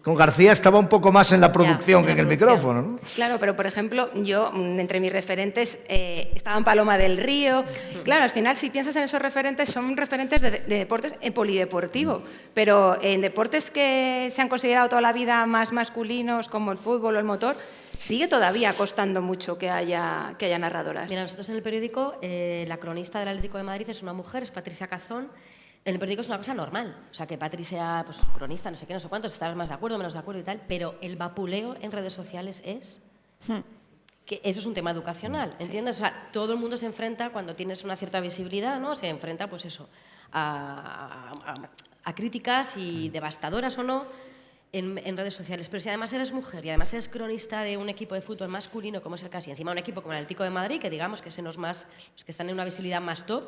con García estaba un poco más en la producción que en el micrófono, ¿no? Claro, pero por ejemplo, yo, entre mis referentes, estaban Paloma del Río. Claro, al final, si piensas en esos referentes, son referentes de deportes polideportivo, pero en deportes que se han considerado toda la vida más masculinos, como el fútbol o el motor, sigue todavía costando mucho que haya narradoras. Mira, nosotros en el periódico, la cronista del Atlético de Madrid es una mujer, es Patricia Cazón. En el periódico es una cosa normal, o sea, que Patri sea, pues, cronista, no sé qué, no sé cuántos, estarás más de acuerdo, menos de acuerdo y tal, pero el vapuleo en redes sociales es que eso es un tema educacional, ¿entiendes? O sea, todo el mundo se enfrenta, cuando tienes una cierta visibilidad, ¿no? Se enfrenta, pues eso, a críticas y devastadoras o no, en redes sociales. Pero si además eres mujer y además eres cronista de un equipo de fútbol masculino, como es el caso, y encima un equipo como el Atlético de Madrid, que digamos que son los que están en una visibilidad más top,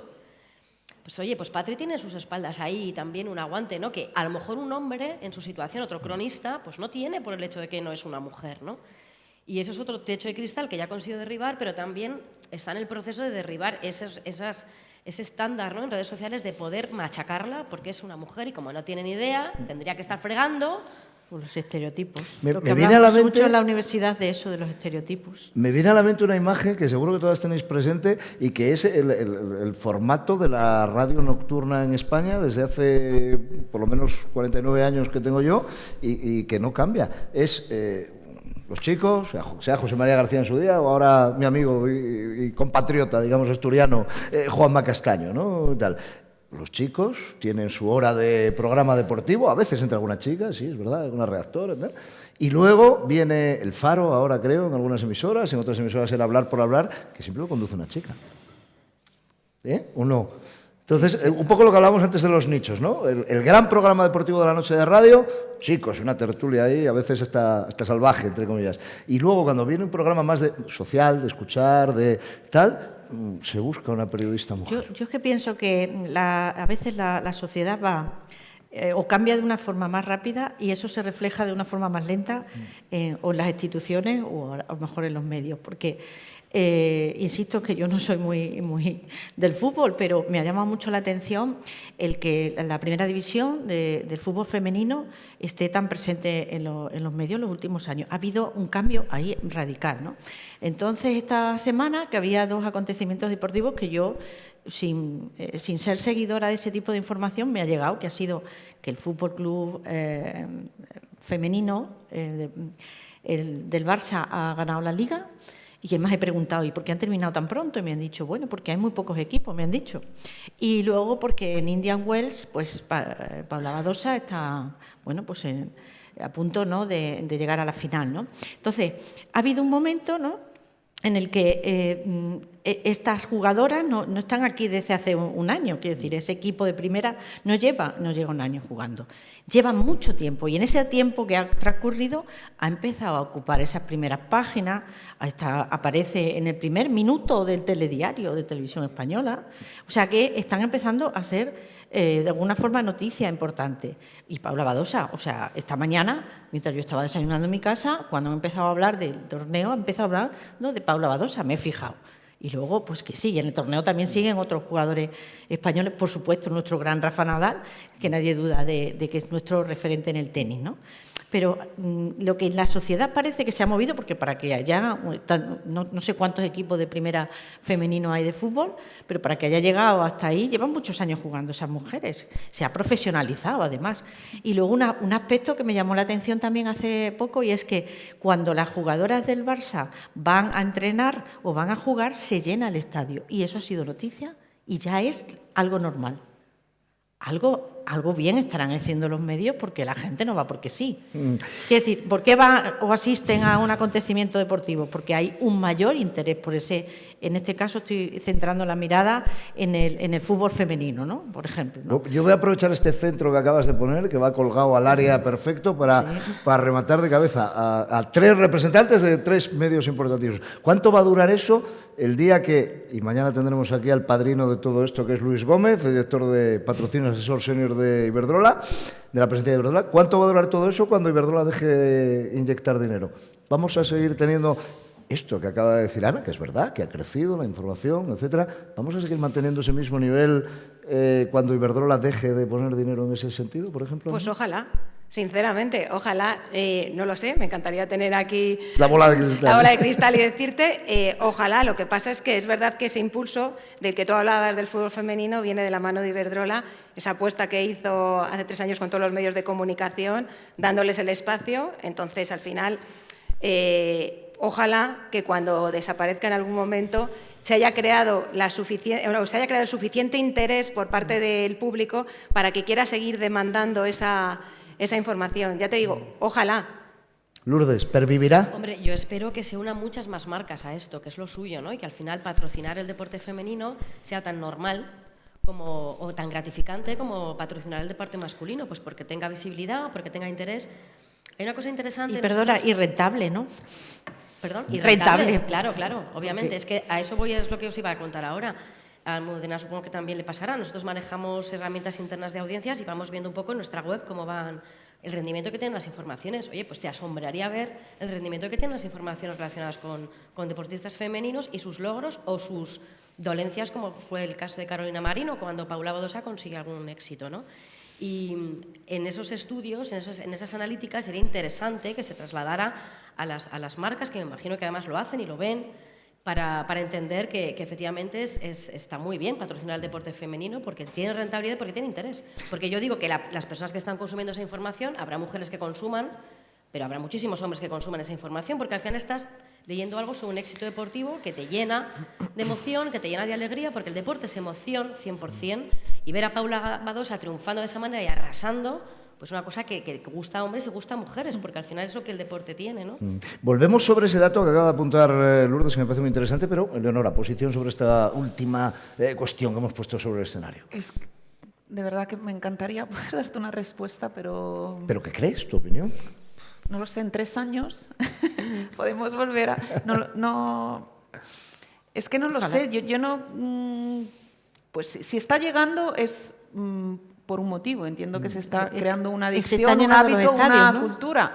pues oye, pues Patri tiene sus espaldas ahí también un aguante, ¿no? Que a lo mejor un hombre en su situación, otro cronista, pues no tiene por el hecho de que no es una mujer, ¿no? Y eso es otro techo de cristal que ya ha conseguido derribar, pero también está en el proceso de derribar ese estándar, ¿no?, en redes sociales de poder machacarla porque es una mujer y como no tiene ni idea, tendría que estar fregando. Los estereotipos. Me Lo que viene a la hablamos mente- mucho en la universidad de eso, de los estereotipos. Me viene a la mente una imagen que seguro que todas tenéis presente y que es el formato de la radio nocturna en España desde hace por lo menos 49 años que tengo yo y que no cambia. Es los chicos, sea José María García en su día o ahora mi amigo y compatriota, digamos, asturiano, Juanma Castaño, ¿no? Tal. Los chicos tienen su hora de programa deportivo, a veces entra alguna chica, sí, es verdad, alguna redactora, tal. Y luego viene el Faro, ahora creo, en algunas emisoras, en otras emisoras el Hablar por Hablar, que siempre lo conduce una chica. ¿O no? Entonces, un poco lo que hablábamos antes de los nichos, ¿no? El gran programa deportivo de la noche de radio, chicos, una tertulia ahí, a veces hasta salvaje, entre comillas. Y luego, cuando viene un programa más social, de escuchar, de tal, se busca una periodista mujer. Yo es que pienso que a veces la sociedad va o cambia de una forma más rápida y eso se refleja de una forma más lenta o en las instituciones o a lo mejor en los medios, porque insisto que yo no soy muy del fútbol, pero me ha llamado mucho la atención el que la primera división del fútbol femenino esté tan presente en los medios en los últimos años. Ha habido un cambio ahí radical, ¿no? Entonces, esta semana que había 2 acontecimientos deportivos que yo, sin ser seguidora de ese tipo de información, me ha llegado, que ha sido que el Fútbol Club femenino del Barça ha ganado la Liga. Y además he preguntado, ¿y por qué han terminado tan pronto? Y me han dicho, bueno, porque hay muy pocos equipos, me han dicho. Y luego porque en Indian Wells, pues Paula Badosa está, bueno, pues a punto, ¿no?, de llegar a la final, ¿no? Entonces, ha habido un momento, ¿no?, en el que estas jugadoras no están aquí desde hace un año, quiero decir, ese equipo de primera no llega un año jugando, llevan mucho tiempo y en ese tiempo que ha transcurrido ha empezado a ocupar esas primeras páginas, aparece en el primer minuto del telediario de Televisión Española, o sea que están empezando a ser de alguna forma noticia importante. Y Paula Badosa, o sea, esta mañana, mientras yo estaba desayunando en mi casa, cuando he empezado a hablar del torneo, he empezado a hablar, ¿no?, de Paula Badosa, me he fijado. Y luego, pues que sí, en el torneo también siguen otros jugadores españoles, por supuesto, nuestro gran Rafa Nadal, que nadie duda de que es nuestro referente en el tenis, ¿no? Pero lo que en la sociedad parece que se ha movido, porque para que haya, no sé cuántos equipos de primera femenino hay de fútbol, pero para que haya llegado hasta ahí, llevan muchos años jugando esas mujeres. Se ha profesionalizado, además. Y luego un aspecto que me llamó la atención también hace poco, y es que cuando las jugadoras del Barça van a entrenar o van a jugar, se llena el estadio. Y eso ha sido noticia y ya es algo normal. Algo bien estarán haciendo los medios porque la gente no va porque sí. Es decir, ¿por qué van o asisten a un acontecimiento deportivo? Porque hay un mayor interés por ese. En este caso estoy centrando la mirada en el fútbol femenino, ¿no? Por ejemplo, ¿no? Yo voy a aprovechar este centro que acabas de poner, que va colgado al área perfecto, para rematar de cabeza a 3 representantes de 3 medios importantísimos. ¿Cuánto va a durar eso el día que, y mañana tendremos aquí al padrino de todo esto, que es Luis Gómez, director de patrocinio, asesor senior de Iberdrola, de la presidencia de Iberdrola? ¿Cuánto va a durar todo eso cuando Iberdrola deje de inyectar dinero? ¿Vamos a seguir teniendo esto que acaba de decir Ana, que es verdad, que ha crecido la información, etcétera? ¿Vamos a seguir manteniendo ese mismo nivel cuando Iberdrola deje de poner dinero en ese sentido, por ejemplo? Pues ojalá, sinceramente, ojalá, no lo sé, me encantaría tener aquí la bola de cristal. La bola de cristal y decirte, ojalá. Lo que pasa es que es verdad que ese impulso del que tú hablabas del fútbol femenino viene de la mano de Iberdrola, esa apuesta que hizo hace 3 años con todos los medios de comunicación, dándoles el espacio. Entonces, al final, ojalá que cuando desaparezca en algún momento se haya creado el suficiente interés por parte del público para que quiera seguir demandando esa información. Ya te digo, ojalá. Lourdes, ¿pervivirá? Hombre, yo espero que se unan muchas más marcas a esto, que es lo suyo, ¿no? Y que al final patrocinar el deporte femenino sea tan normal o tan gratificante como patrocinar el deporte masculino, pues porque tenga visibilidad, porque tenga interés. Hay una cosa interesante... Y perdona, y rentable, ¿no? Perdón, y rentable. Claro, obviamente. Es que a eso es lo que os iba a contar ahora. A Almudena supongo que también le pasará. Nosotros manejamos herramientas internas de audiencias y vamos viendo un poco en nuestra web cómo van el rendimiento que tienen las informaciones. Oye, pues te asombraría ver el rendimiento que tienen las informaciones relacionadas con deportistas femeninos y sus logros o sus dolencias, como fue el caso de Carolina Marín o cuando Paula Badosa consigue algún éxito, ¿no? Y en esos estudios, en esas analíticas, sería interesante que se trasladara a las marcas, que me imagino que además lo hacen y lo ven, para entender que efectivamente está muy bien patrocinar el deporte femenino porque tiene rentabilidad, porque tiene interés. Porque yo digo que las personas que están consumiendo esa información, habrá mujeres que consuman, pero habrá muchísimos hombres que consuman esa información, porque al final estás leyendo algo sobre un éxito deportivo que te llena de emoción, que te llena de alegría, porque el deporte es emoción 100%, y ver a Paula Badosa triunfando de esa manera y arrasando, pues una cosa que gusta a hombres y gusta a mujeres, porque al final es lo que el deporte tiene, ¿no? Volvemos sobre ese dato que acaba de apuntar Lourdes, que me parece muy interesante, pero, Eleonora, posición sobre esta última cuestión que hemos puesto sobre el escenario. De verdad que me encantaría poder darte una respuesta, pero... ¿Pero qué crees, tu opinión? No lo sé, en 3 años podemos volver a... No, es que no lo sé, yo no... Pues si está llegando es por un motivo, entiendo que se está creando una adicción, un hábito, una cultura,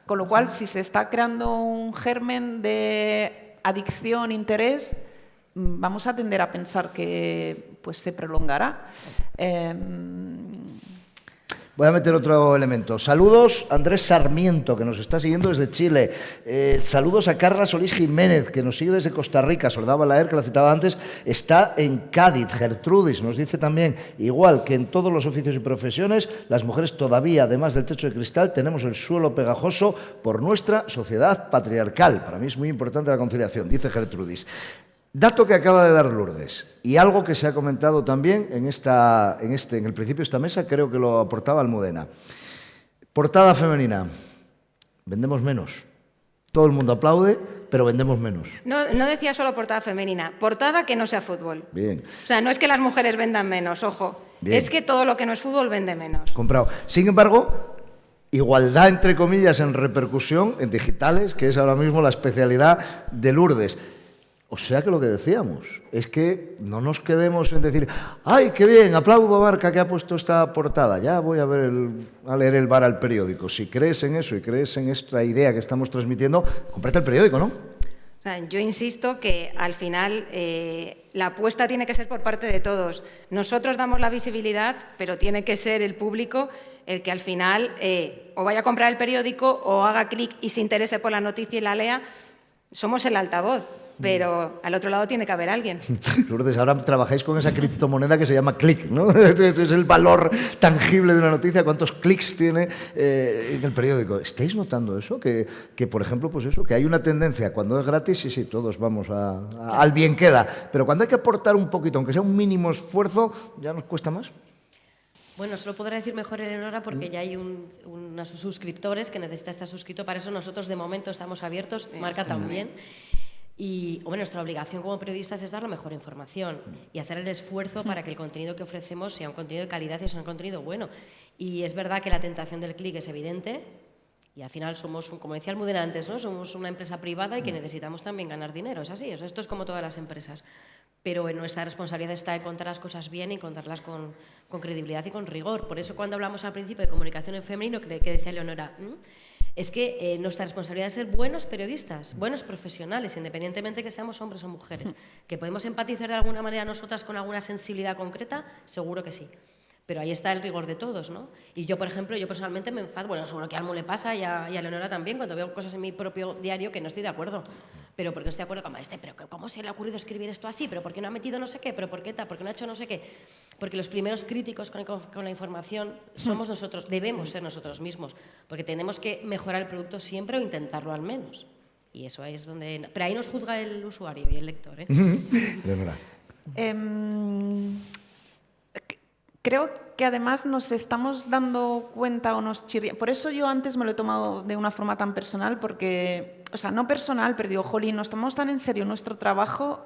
con lo cual si se está creando un germen de adicción, interés, vamos a tender a pensar que pues se prolongará. Voy a meter otro elemento. Saludos a Andrés Sarmiento, que nos está siguiendo desde Chile. Saludos a Carla Solís Jiménez, que nos sigue desde Costa Rica. Soledad Balaer, que la citaba antes, está en Cádiz. Gertrudis nos dice también, igual que en todos los oficios y profesiones, las mujeres todavía, además del techo de cristal, tenemos el suelo pegajoso por nuestra sociedad patriarcal. Para mí es muy importante la conciliación, dice Gertrudis. Dato que acaba de dar Lourdes y algo que se ha comentado también en el principio de esta mesa, creo que lo aportaba Almudena. Portada femenina. Vendemos menos. Todo el mundo aplaude, pero vendemos menos. No decía solo portada femenina, portada que no sea fútbol. Bien. O sea, no es que las mujeres vendan menos, ojo. Bien. Es que todo lo que no es fútbol vende menos. Comprado. Sin embargo, igualdad, entre comillas, en repercusión, en digitales, que es ahora mismo la especialidad de Lourdes. O sea que lo que decíamos es que no nos quedemos en decir ¡ay, qué bien! Aplaudo a Marca que ha puesto esta portada. Ya voy a leer el bar al periódico. Si crees en eso y crees en esta idea que estamos transmitiendo, cómprate el periódico, ¿no? O sea, yo insisto que al final la apuesta tiene que ser por parte de todos. Nosotros damos la visibilidad, pero tiene que ser el público el que al final o vaya a comprar el periódico o haga clic y se interese por la noticia y la lea. Somos el altavoz. Pero al otro lado tiene que haber alguien. Lourdes, ahora trabajáis con esa criptomoneda que se llama clic, ¿no? Es el valor tangible de una noticia, cuántos clics tiene en el periódico. ¿Estáis notando eso? Que por ejemplo, pues eso, que hay una tendencia, cuando es gratis, sí, todos vamos al bien queda, pero cuando hay que aportar un poquito, aunque sea un mínimo esfuerzo, ¿ya nos cuesta más? Bueno, se lo podrá decir mejor Eleonora porque ya hay unos suscriptores que necesita estar suscrito. Para eso nosotros de momento estamos abiertos, Marca también. Y nuestra obligación como periodistas es dar la mejor información y hacer el esfuerzo para que el contenido que ofrecemos sea un contenido de calidad y sea un contenido bueno. Y es verdad que la tentación del clic es evidente y al final somos, como decía Almudena antes, ¿no? Somos una empresa privada y que necesitamos también ganar dinero. Es así, esto es como todas las empresas. Pero en nuestra responsabilidad está en contar las cosas bien y contarlas con credibilidad y con rigor. Por eso cuando hablamos al principio de comunicación en femenino, que decía Eleonora, es que nuestra responsabilidad es ser buenos periodistas, buenos profesionales, independientemente que seamos hombres o mujeres. ¿Que podemos empatizar de alguna manera nosotras con alguna sensibilidad concreta? Seguro que sí. Pero ahí está el rigor de todos, ¿no? Y yo, por ejemplo, yo personalmente me enfado, bueno, seguro que a Almu le pasa y a Leonora también, cuando veo cosas en mi propio diario que no estoy de acuerdo. Pero porque no estoy de acuerdo con pero ¿cómo se le ha ocurrido escribir esto así? ¿Pero por qué no ha metido no sé qué? ¿Pero por qué tal? ¿Por qué no ha hecho no sé qué? Porque los primeros críticos con la información somos nosotros, debemos ser nosotros mismos, porque tenemos que mejorar el producto siempre o intentarlo al menos. Y eso es donde... Pero ahí nos juzga el usuario y el lector, ¿eh? Leonora. Creo que además nos estamos dando cuenta o nos chirría. Por eso yo antes me lo he tomado de una forma tan personal, porque, o sea, no personal, pero digo, jolín, nos tomamos tan en serio nuestro trabajo.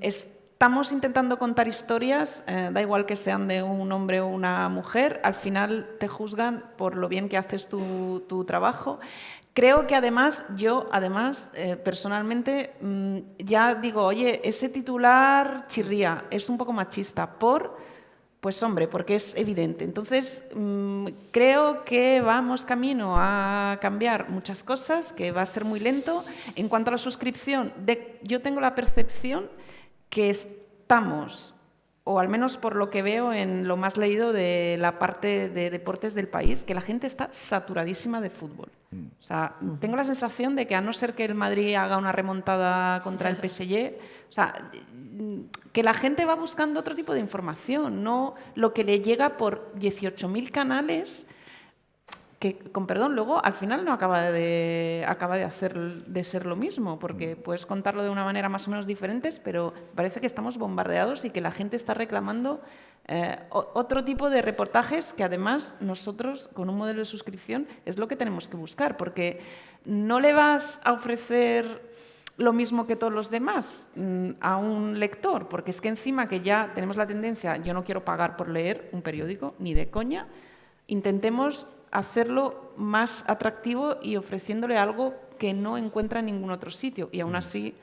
Estamos intentando contar historias, da igual que sean de un hombre o una mujer, al final te juzgan por lo bien que haces tu trabajo. Creo que además, personalmente, ya digo, oye, ese titular chirría, es un poco machista, Pues hombre, porque es evidente. Entonces, creo que vamos camino a cambiar muchas cosas, que va a ser muy lento. En cuanto a la suscripción, yo tengo la percepción que estamos, o al menos por lo que veo en lo más leído de la parte de deportes del país, que la gente está saturadísima de fútbol. O sea, tengo la sensación de que a no ser que el Madrid haga una remontada contra el PSG, o sea, que la gente va buscando otro tipo de información, no lo que le llega por 18.000 canales, que, con perdón, luego al final no acaba de ser lo mismo, porque puedes contarlo de una manera más o menos diferente, pero parece que estamos bombardeados y que la gente está reclamando otro tipo de reportajes que además nosotros, con un modelo de suscripción, es lo que tenemos que buscar, porque no le vas a ofrecer lo mismo que todos los demás a un lector, porque es que encima que ya tenemos la tendencia, yo no quiero pagar por leer un periódico, ni de coña, intentemos hacerlo más atractivo y ofreciéndole algo que no encuentra en ningún otro sitio. Y aún así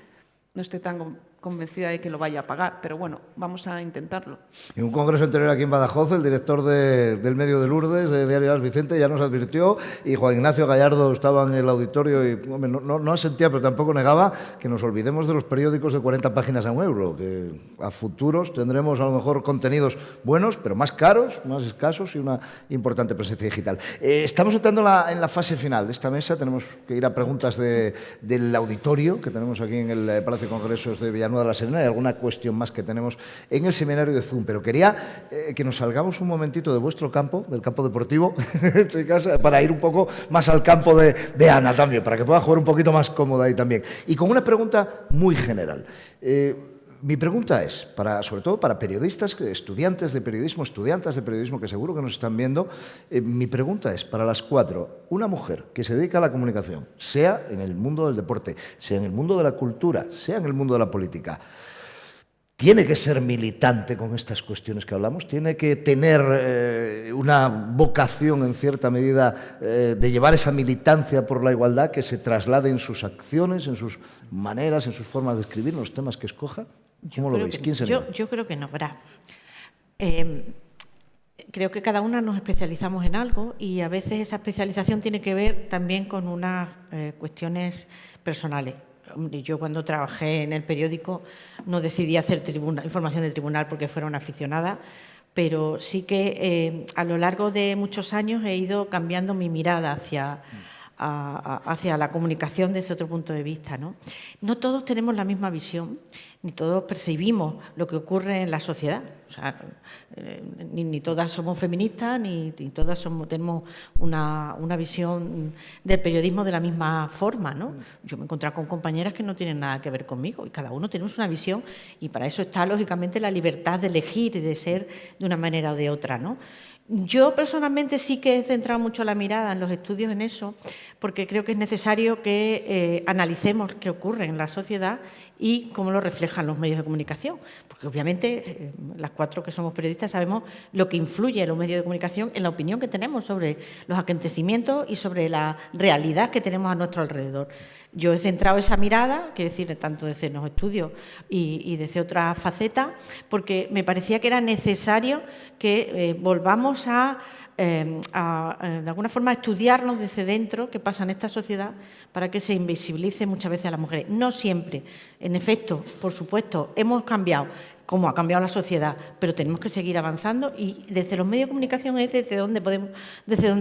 no estoy tan convencida de que lo vaya a pagar, pero bueno, vamos a intentarlo. En un congreso anterior aquí en Badajoz, el director del medio de Lourdes, de Diario As Vicente, ya nos advirtió, y Juan Ignacio Gallardo estaba en el auditorio y hombre, no asentía, pero tampoco negaba, que nos olvidemos de los periódicos de 40 páginas a €1, que a futuros tendremos a lo mejor contenidos buenos, pero más caros, más escasos y una importante presencia digital. Estamos entrando en la fase final de esta mesa, tenemos que ir a preguntas del auditorio que tenemos aquí en el Palacio de Congresos de Villanueva de la Serena. Hay alguna cuestión más que tenemos en el seminario de Zoom, pero quería que nos salgamos un momentito de vuestro campo, del campo deportivo, chicas, para ir un poco más al campo de Ana también, para que pueda jugar un poquito más cómoda ahí también. Y con una pregunta muy general. Mi pregunta es, sobre todo para periodistas, estudiantes de periodismo, estudiantas de periodismo que seguro que nos están viendo, mi pregunta es, para las cuatro, una mujer que se dedica a la comunicación, sea en el mundo del deporte, sea en el mundo de la cultura, sea en el mundo de la política, ¿tiene que ser militante con estas cuestiones que hablamos? ¿Tiene que tener una vocación, en cierta medida, de llevar esa militancia por la igualdad que se traslade en sus acciones, en sus maneras, en sus formas de escribir, en los temas que escoja? ¿Cómo lo veis? ¿Quién se anima? Yo creo que no, verá. Creo que cada una nos especializamos en algo y a veces esa especialización tiene que ver también con unas cuestiones personales. Yo cuando trabajé en el periódico no decidí hacer información del tribunal porque fuera una aficionada, pero sí que a lo largo de muchos años he ido cambiando mi mirada hacia la comunicación desde otro punto de vista, ¿no? No todos tenemos la misma visión, ni todos percibimos lo que ocurre en la sociedad. O sea, ni todas somos feministas, ni todas tenemos una visión del periodismo de la misma forma, ¿no? Yo me he encontrado con compañeras que no tienen nada que ver conmigo y cada uno tenemos una visión y para eso está, lógicamente, la libertad de elegir y de ser de una manera o de otra, ¿no? Yo personalmente sí que he centrado mucho la mirada en los estudios en eso, porque creo que es necesario que analicemos qué ocurre en la sociedad y cómo lo reflejan los medios de comunicación. Porque obviamente las cuatro que somos periodistas sabemos lo que influye en los medios de comunicación en la opinión que tenemos sobre los acontecimientos y sobre la realidad que tenemos a nuestro alrededor. Yo he centrado esa mirada, quiero decir, tanto desde los estudios y desde otras facetas, porque me parecía que era necesario que volvamos de alguna forma, a estudiarnos desde dentro qué pasa en esta sociedad para que se invisibilice muchas veces a las mujeres. No siempre. En efecto, por supuesto, hemos cambiado, como ha cambiado la sociedad, pero tenemos que seguir avanzando y desde los medios de comunicación es desde donde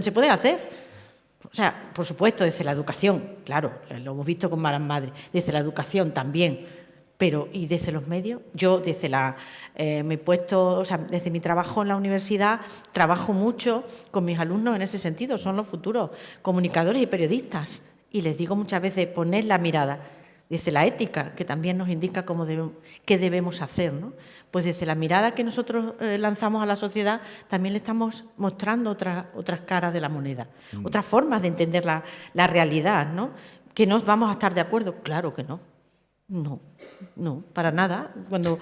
se puede hacer. O sea, por supuesto, desde la educación, claro, lo hemos visto con Malas Madres, desde la educación también, pero ¿y desde los medios? Yo desde desde mi trabajo en la universidad trabajo mucho con mis alumnos en ese sentido, son los futuros comunicadores y periodistas y les digo muchas veces, poned la mirada desde la ética, que también nos indica qué debemos hacer, ¿no? Pues desde la mirada que nosotros lanzamos a la sociedad también le estamos mostrando otras caras de la moneda, otras formas de entender la realidad, ¿no? ¿Que no vamos a estar de acuerdo? Claro que no. No, para nada. Cuando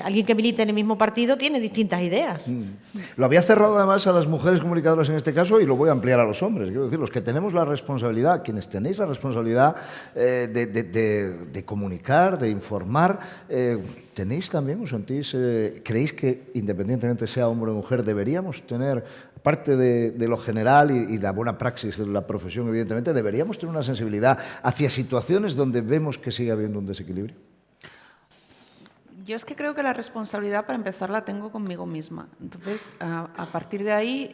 alguien que milita en el mismo partido tiene distintas ideas. Lo había cerrado además a las mujeres comunicadoras en este caso y lo voy a ampliar a los hombres. Quiero decir, los que tenemos la responsabilidad, quienes tenéis la responsabilidad de comunicar, de informar, ¿Tenéis también, os sentís, creéis que independientemente sea hombre o mujer, deberíamos tener, aparte de lo general y la buena praxis de la profesión, evidentemente, deberíamos tener una sensibilidad hacia situaciones donde vemos que sigue habiendo un desequilibrio? Yo es que creo que la responsabilidad, para empezar, la tengo conmigo misma. Entonces, a partir de ahí,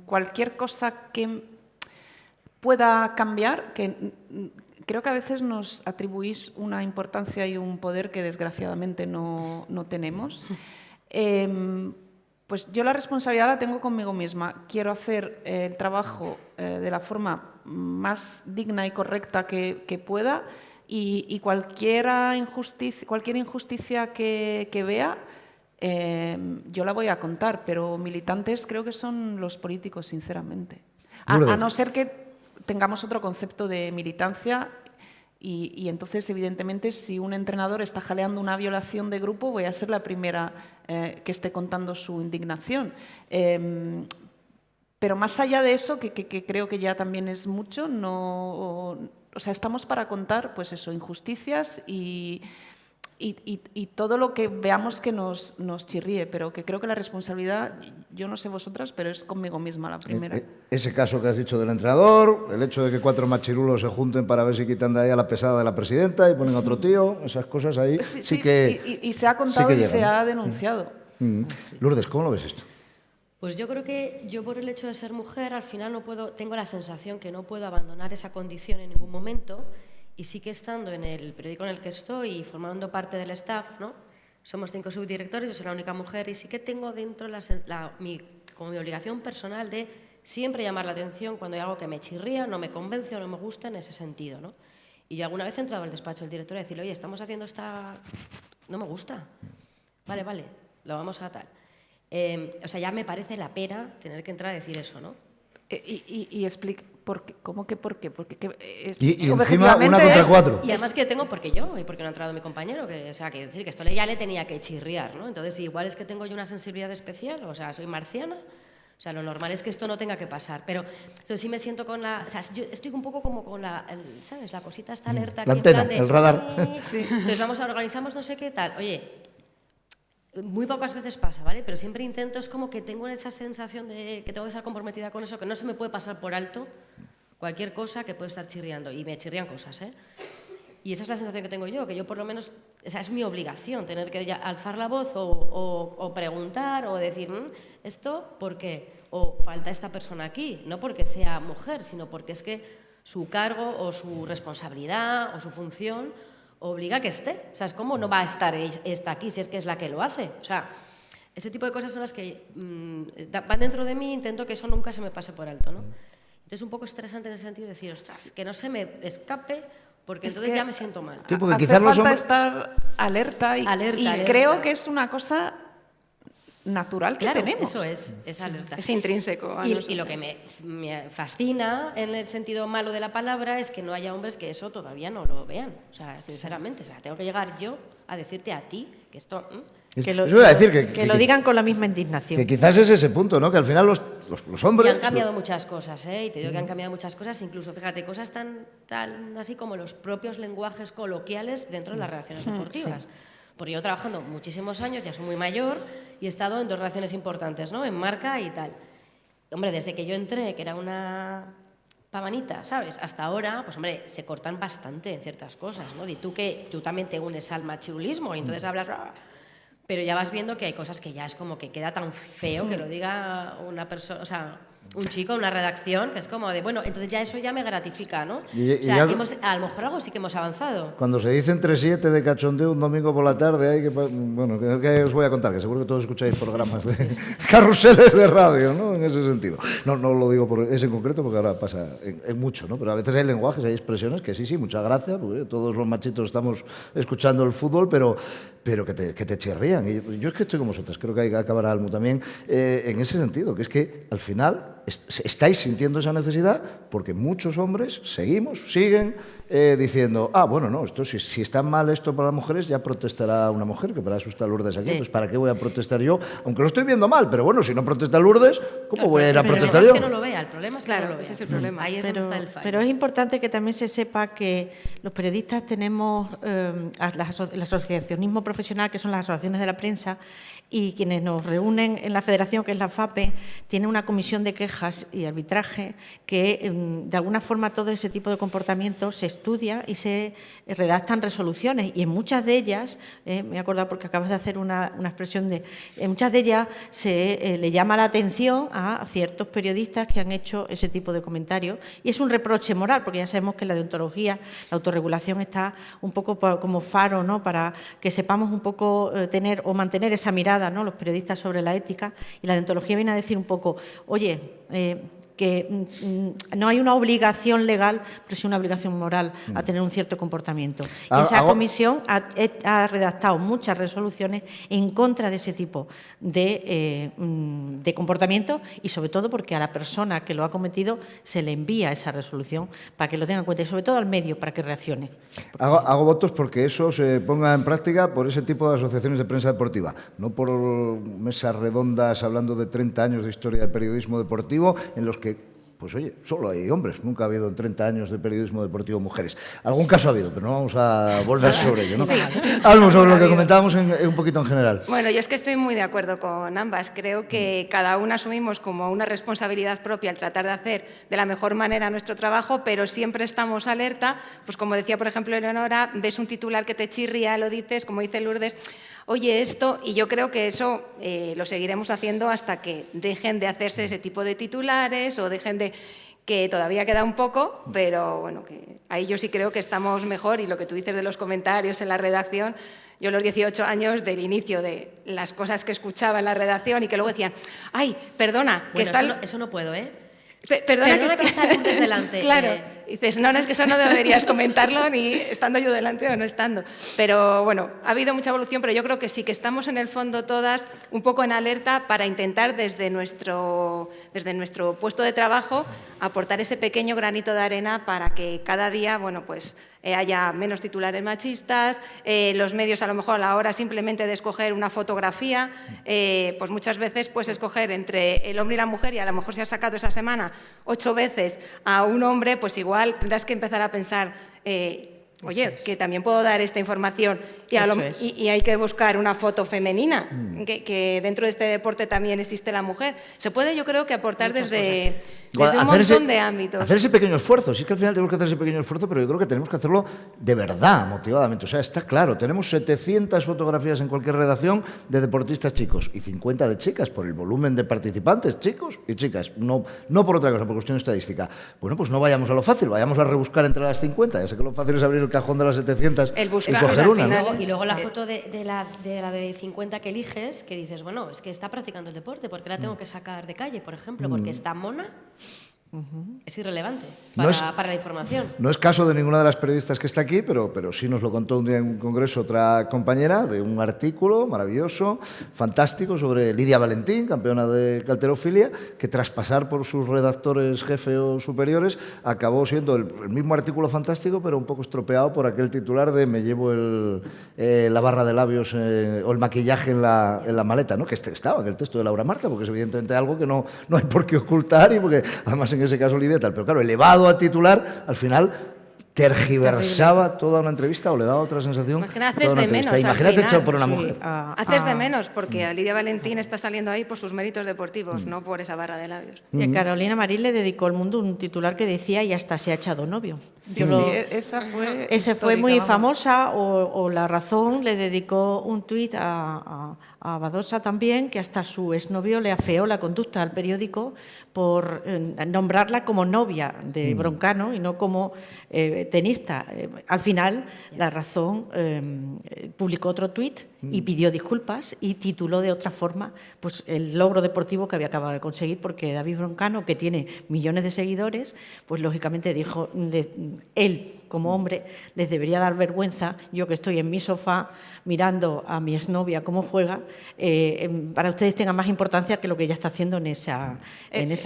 cualquier cosa que pueda cambiar, que creo que a veces nos atribuís una importancia y un poder que desgraciadamente no tenemos. Pues yo la responsabilidad la tengo conmigo misma. Quiero hacer el trabajo de la forma más digna y correcta que pueda, y cualquier injusticia que vea, yo la voy a contar, pero militantes creo que son los políticos, sinceramente. A no ser que tengamos otro concepto de militancia y entonces, evidentemente, si un entrenador está jaleando una violación de grupo, voy a ser la primera que esté contando su indignación. Pero más allá de eso, que creo que ya también es mucho, o sea, estamos para contar, pues eso, injusticias y todo lo que veamos que nos chirríe, pero que creo que la responsabilidad, yo no sé vosotras, pero es conmigo misma la primera. Ese caso que has dicho del entrenador, el hecho de que 4 machirulos se junten para ver si quitan de ahí a la pesada de la presidenta y ponen a otro tío, esas cosas ahí sí que... Y se ha contado, sí, y se ha denunciado. Lourdes, ¿cómo lo ves esto? Pues yo creo que yo, por el hecho de ser mujer, al final tengo la sensación que no puedo abandonar esa condición en ningún momento. Y sí que estando en el periódico en el que estoy y formando parte del staff, ¿no? Somos 5 subdirectores, yo soy la única mujer, y sí que tengo dentro como mi obligación personal de siempre llamar la atención cuando hay algo que me chirría, no me convence o no me gusta en ese sentido, ¿no? Y yo alguna vez he entrado al despacho del director y decirle, oye, estamos haciendo no me gusta. Vale, lo vamos a tal. O sea, ya me parece la pera tener que entrar a decir eso, ¿no? Y explica, ¿cómo que por qué? Porque y encima 1 contra 4. Y además que tengo porque yo y porque no ha entrado mi compañero, o sea, que decir que esto ya le tenía que chirriar, ¿no? Entonces, igual es que tengo yo una sensibilidad especial, o sea, soy marciana, o sea, lo normal es que esto no tenga que pasar, pero entonces sí me siento o sea, yo estoy un poco como con ¿sabes? La cosita está alerta aquí, la antena, en plan de, el radar. Sí. Entonces organizamos no sé qué tal, oye, muy pocas veces pasa, ¿vale? Pero siempre intento, es como que tengo esa sensación de que tengo que estar comprometida con eso, que no se me puede pasar por alto cualquier cosa que puede estar chirriando, y me chirrían cosas, ¿eh? Y esa es la sensación que tengo yo, que yo por lo menos, o sea, es mi obligación tener que alzar la voz o preguntar o decir, ¿esto por qué? O falta esta persona aquí, no porque sea mujer, sino porque es que su cargo o su responsabilidad o su función obliga a que esté. O sea, es como no va a estar esta aquí si es que es la que lo hace. O sea, ese tipo de cosas son las que van dentro de mí, intento que eso nunca se me pase por alto, ¿no? Entonces es un poco estresante en el sentido de decir, ostras, que no se me escape, porque entonces ya me siento mal. Sí, porque hace quizás falta estar alerta y Alerta. Creo que es una cosa natural que Claro, tenemos. eso es alerta. Es intrínseco. Y lo que me fascina en el sentido malo de la palabra es que no haya hombres que eso todavía no lo vean. O sea, sinceramente, o sea, tengo que llegar yo a decirte a ti que esto... Que lo, Eso iba a decir que lo digan con la misma indignación. Que quizás es ese punto, ¿no? Que al final los hombres... Y han cambiado muchas cosas, ¿eh? Y te digo que han cambiado muchas cosas, incluso, fíjate, cosas tan así como los propios lenguajes coloquiales dentro de las relaciones deportivas. Sí. Porque yo trabajando muchísimos años, ya soy muy mayor, y he estado en 2 relaciones importantes, ¿no? En marca y tal. Hombre, desde que yo entré, que era una pavanita, ¿sabes? Hasta ahora, pues hombre, se cortan bastante en ciertas cosas, ¿no? Y tú también te unes al machirulismo y entonces hablas... Pero ya vas viendo que hay cosas que ya es como que queda tan feo que lo diga una persona, o sea, un chico en una redacción, que es como de, bueno, entonces ya eso ya me gratifica, ¿no? O sea, a lo mejor algo sí que hemos avanzado. Cuando se dice entre 7 de cachondeo un domingo por la tarde, hay que, bueno, que os voy a contar, que seguro que todos escucháis programas de carruseles de radio, ¿no? En ese sentido. No lo digo por ese en concreto porque ahora pasa en mucho, ¿no? Pero a veces hay lenguajes, hay expresiones que sí, muchas gracias, porque todos los machitos estamos escuchando el fútbol, pero que te chirrían. Y yo es que estoy con vosotras, creo que hay que acabar algo también en ese sentido, que es que al final estáis sintiendo esa necesidad porque muchos hombres siguen diciendo, bueno, no, esto si está mal esto para las mujeres, ya protestará una mujer, que para eso está Lourdes aquí, pues ¿para qué voy a protestar yo? Aunque lo estoy viendo mal, pero bueno, si no protesta Lourdes, ¿cómo voy a ir a protestar yo? El problema es que no lo vea, el problema es que no lo vea. Ese es el problema. Ahí es donde está el fallo. Pero es importante que también se sepa que los periodistas tenemos el asociacionismo profesional, que son las asociaciones de la prensa, y quienes nos reúnen en la federación, que es la FAPE, tiene una comisión de quejas y arbitraje que, de alguna forma, todo ese tipo de comportamiento se estudia y se redactan resoluciones. Y en muchas de ellas, me he acordado porque acabas de hacer una expresión en muchas de ellas se le llama la atención a ciertos periodistas que han hecho ese tipo de comentarios. Y es un reproche moral, porque ya sabemos que la deontología, la autorregulación está un poco como faro, ¿no?, para que sepamos un poco tener o mantener esa mirada, ¿no?, los periodistas sobre la ética, y la deontología viene a decir un poco, oye, que no hay una obligación legal, pero sí una obligación moral a tener un cierto comportamiento. Y esa comisión ha redactado muchas resoluciones en contra de ese tipo de comportamiento, y sobre todo porque a la persona que lo ha cometido se le envía esa resolución para que lo tenga en cuenta, y sobre todo al medio para que reaccione. Hago votos porque eso se ponga en práctica por ese tipo de asociaciones de prensa deportiva, no por mesas redondas hablando de 30 años de historia del periodismo deportivo, en los que, pues oye, solo hay hombres. Nunca ha habido en 30 años de periodismo deportivo mujeres. Algún caso ha habido, pero no vamos a volver sobre ello, ¿no? Sí. Algo sobre lo que comentábamos un poquito en general. Bueno, yo es que estoy muy de acuerdo con ambas. Creo que cada una asumimos como una responsabilidad propia al tratar de hacer de la mejor manera nuestro trabajo, pero siempre estamos alerta. Pues como decía, por ejemplo, Eleonora, ves un titular que te chirría, lo dices, como dice Lourdes, oye esto, y yo creo que eso lo seguiremos haciendo hasta que dejen de hacerse ese tipo de titulares o dejen de... que todavía queda un poco, pero bueno, que ahí yo sí creo que estamos mejor, y lo que tú dices de los comentarios en la redacción, yo los 18 años del inicio de las cosas que escuchaba en la redacción y que luego decían, ay, perdona, que bueno, está... eso no puedo, ¿eh? Perdona que está Lourdes delante. Claro, dices, no, es que eso no deberías comentarlo ni estando yo delante o no estando. Pero bueno, ha habido mucha evolución, pero yo creo que sí que estamos en el fondo todas un poco en alerta para intentar desde nuestro puesto de trabajo aportar ese pequeño granito de arena para que cada día, bueno, pues haya menos titulares machistas, los medios a lo mejor a la hora simplemente de escoger una fotografía, pues muchas veces puedes escoger entre el hombre y la mujer, y a lo mejor si has sacado esa semana 8 veces a un hombre, pues igual tendrás que empezar a pensar, oye, que también puedo dar esta información, y hay que buscar una foto femenina, que dentro de este deporte también existe la mujer. Se puede, yo creo, que aportar desde un montón de ámbitos. Hacer ese pequeño esfuerzo. Sí que al final tenemos que hacer ese pequeño esfuerzo, pero yo creo que tenemos que hacerlo de verdad, motivadamente. O sea, está claro, tenemos 700 fotografías en cualquier redacción de deportistas chicos y 50 de chicas, por el volumen de participantes, chicos y chicas. No por otra cosa, por cuestión estadística. Bueno, pues no vayamos a lo fácil, vayamos a rebuscar entre las 50. Ya sé que lo fácil es abrir el cajón de las 700 y coger una, ¿no? Y luego la foto de la de 50 que eliges, que dices, bueno, es que está practicando el deporte, ¿por qué la tengo que sacar de calle, por ejemplo? Porque está mona. Es irrelevante para la información. No es caso de ninguna de las periodistas que está aquí, pero sí nos lo contó un día en un congreso otra compañera, de un artículo maravilloso, fantástico, sobre Lidia Valentín, campeona de halterofilia, que tras pasar por sus redactores jefe o superiores acabó siendo el mismo artículo fantástico, pero un poco estropeado por aquel titular de me llevo la barra de labios o el maquillaje en la maleta, ¿no? Que estaba en el texto de Laura Marta, porque es evidentemente algo que no hay por qué ocultar, y porque además en ese caso Lidia tal, pero claro, elevado a titular, al final tergiversaba toda una entrevista o le daba otra sensación. Más que nada haces de menos. Imagínate echado por una mujer. Haces de menos, porque a Lidia Valentín está saliendo ahí por sus méritos deportivos, no por esa barra de labios. Y a Carolina Marín le dedicó al mundo un titular que decía, y hasta se ha echado novio. Esa fue muy famosa, o La Razón le dedicó un tuit a Badosa también, que hasta su exnovio le afeó la conducta al periódico por nombrarla como novia de Broncano y no como tenista. Al final, La Razón publicó otro tuit y pidió disculpas y tituló de otra forma pues, el logro deportivo que había acabado de conseguir, porque David Broncano, que tiene millones de seguidores, pues lógicamente dijo, él como hombre les debería dar vergüenza, yo que estoy en mi sofá mirando a mi exnovia cómo juega, para ustedes tenga más importancia que lo que ella está haciendo en esa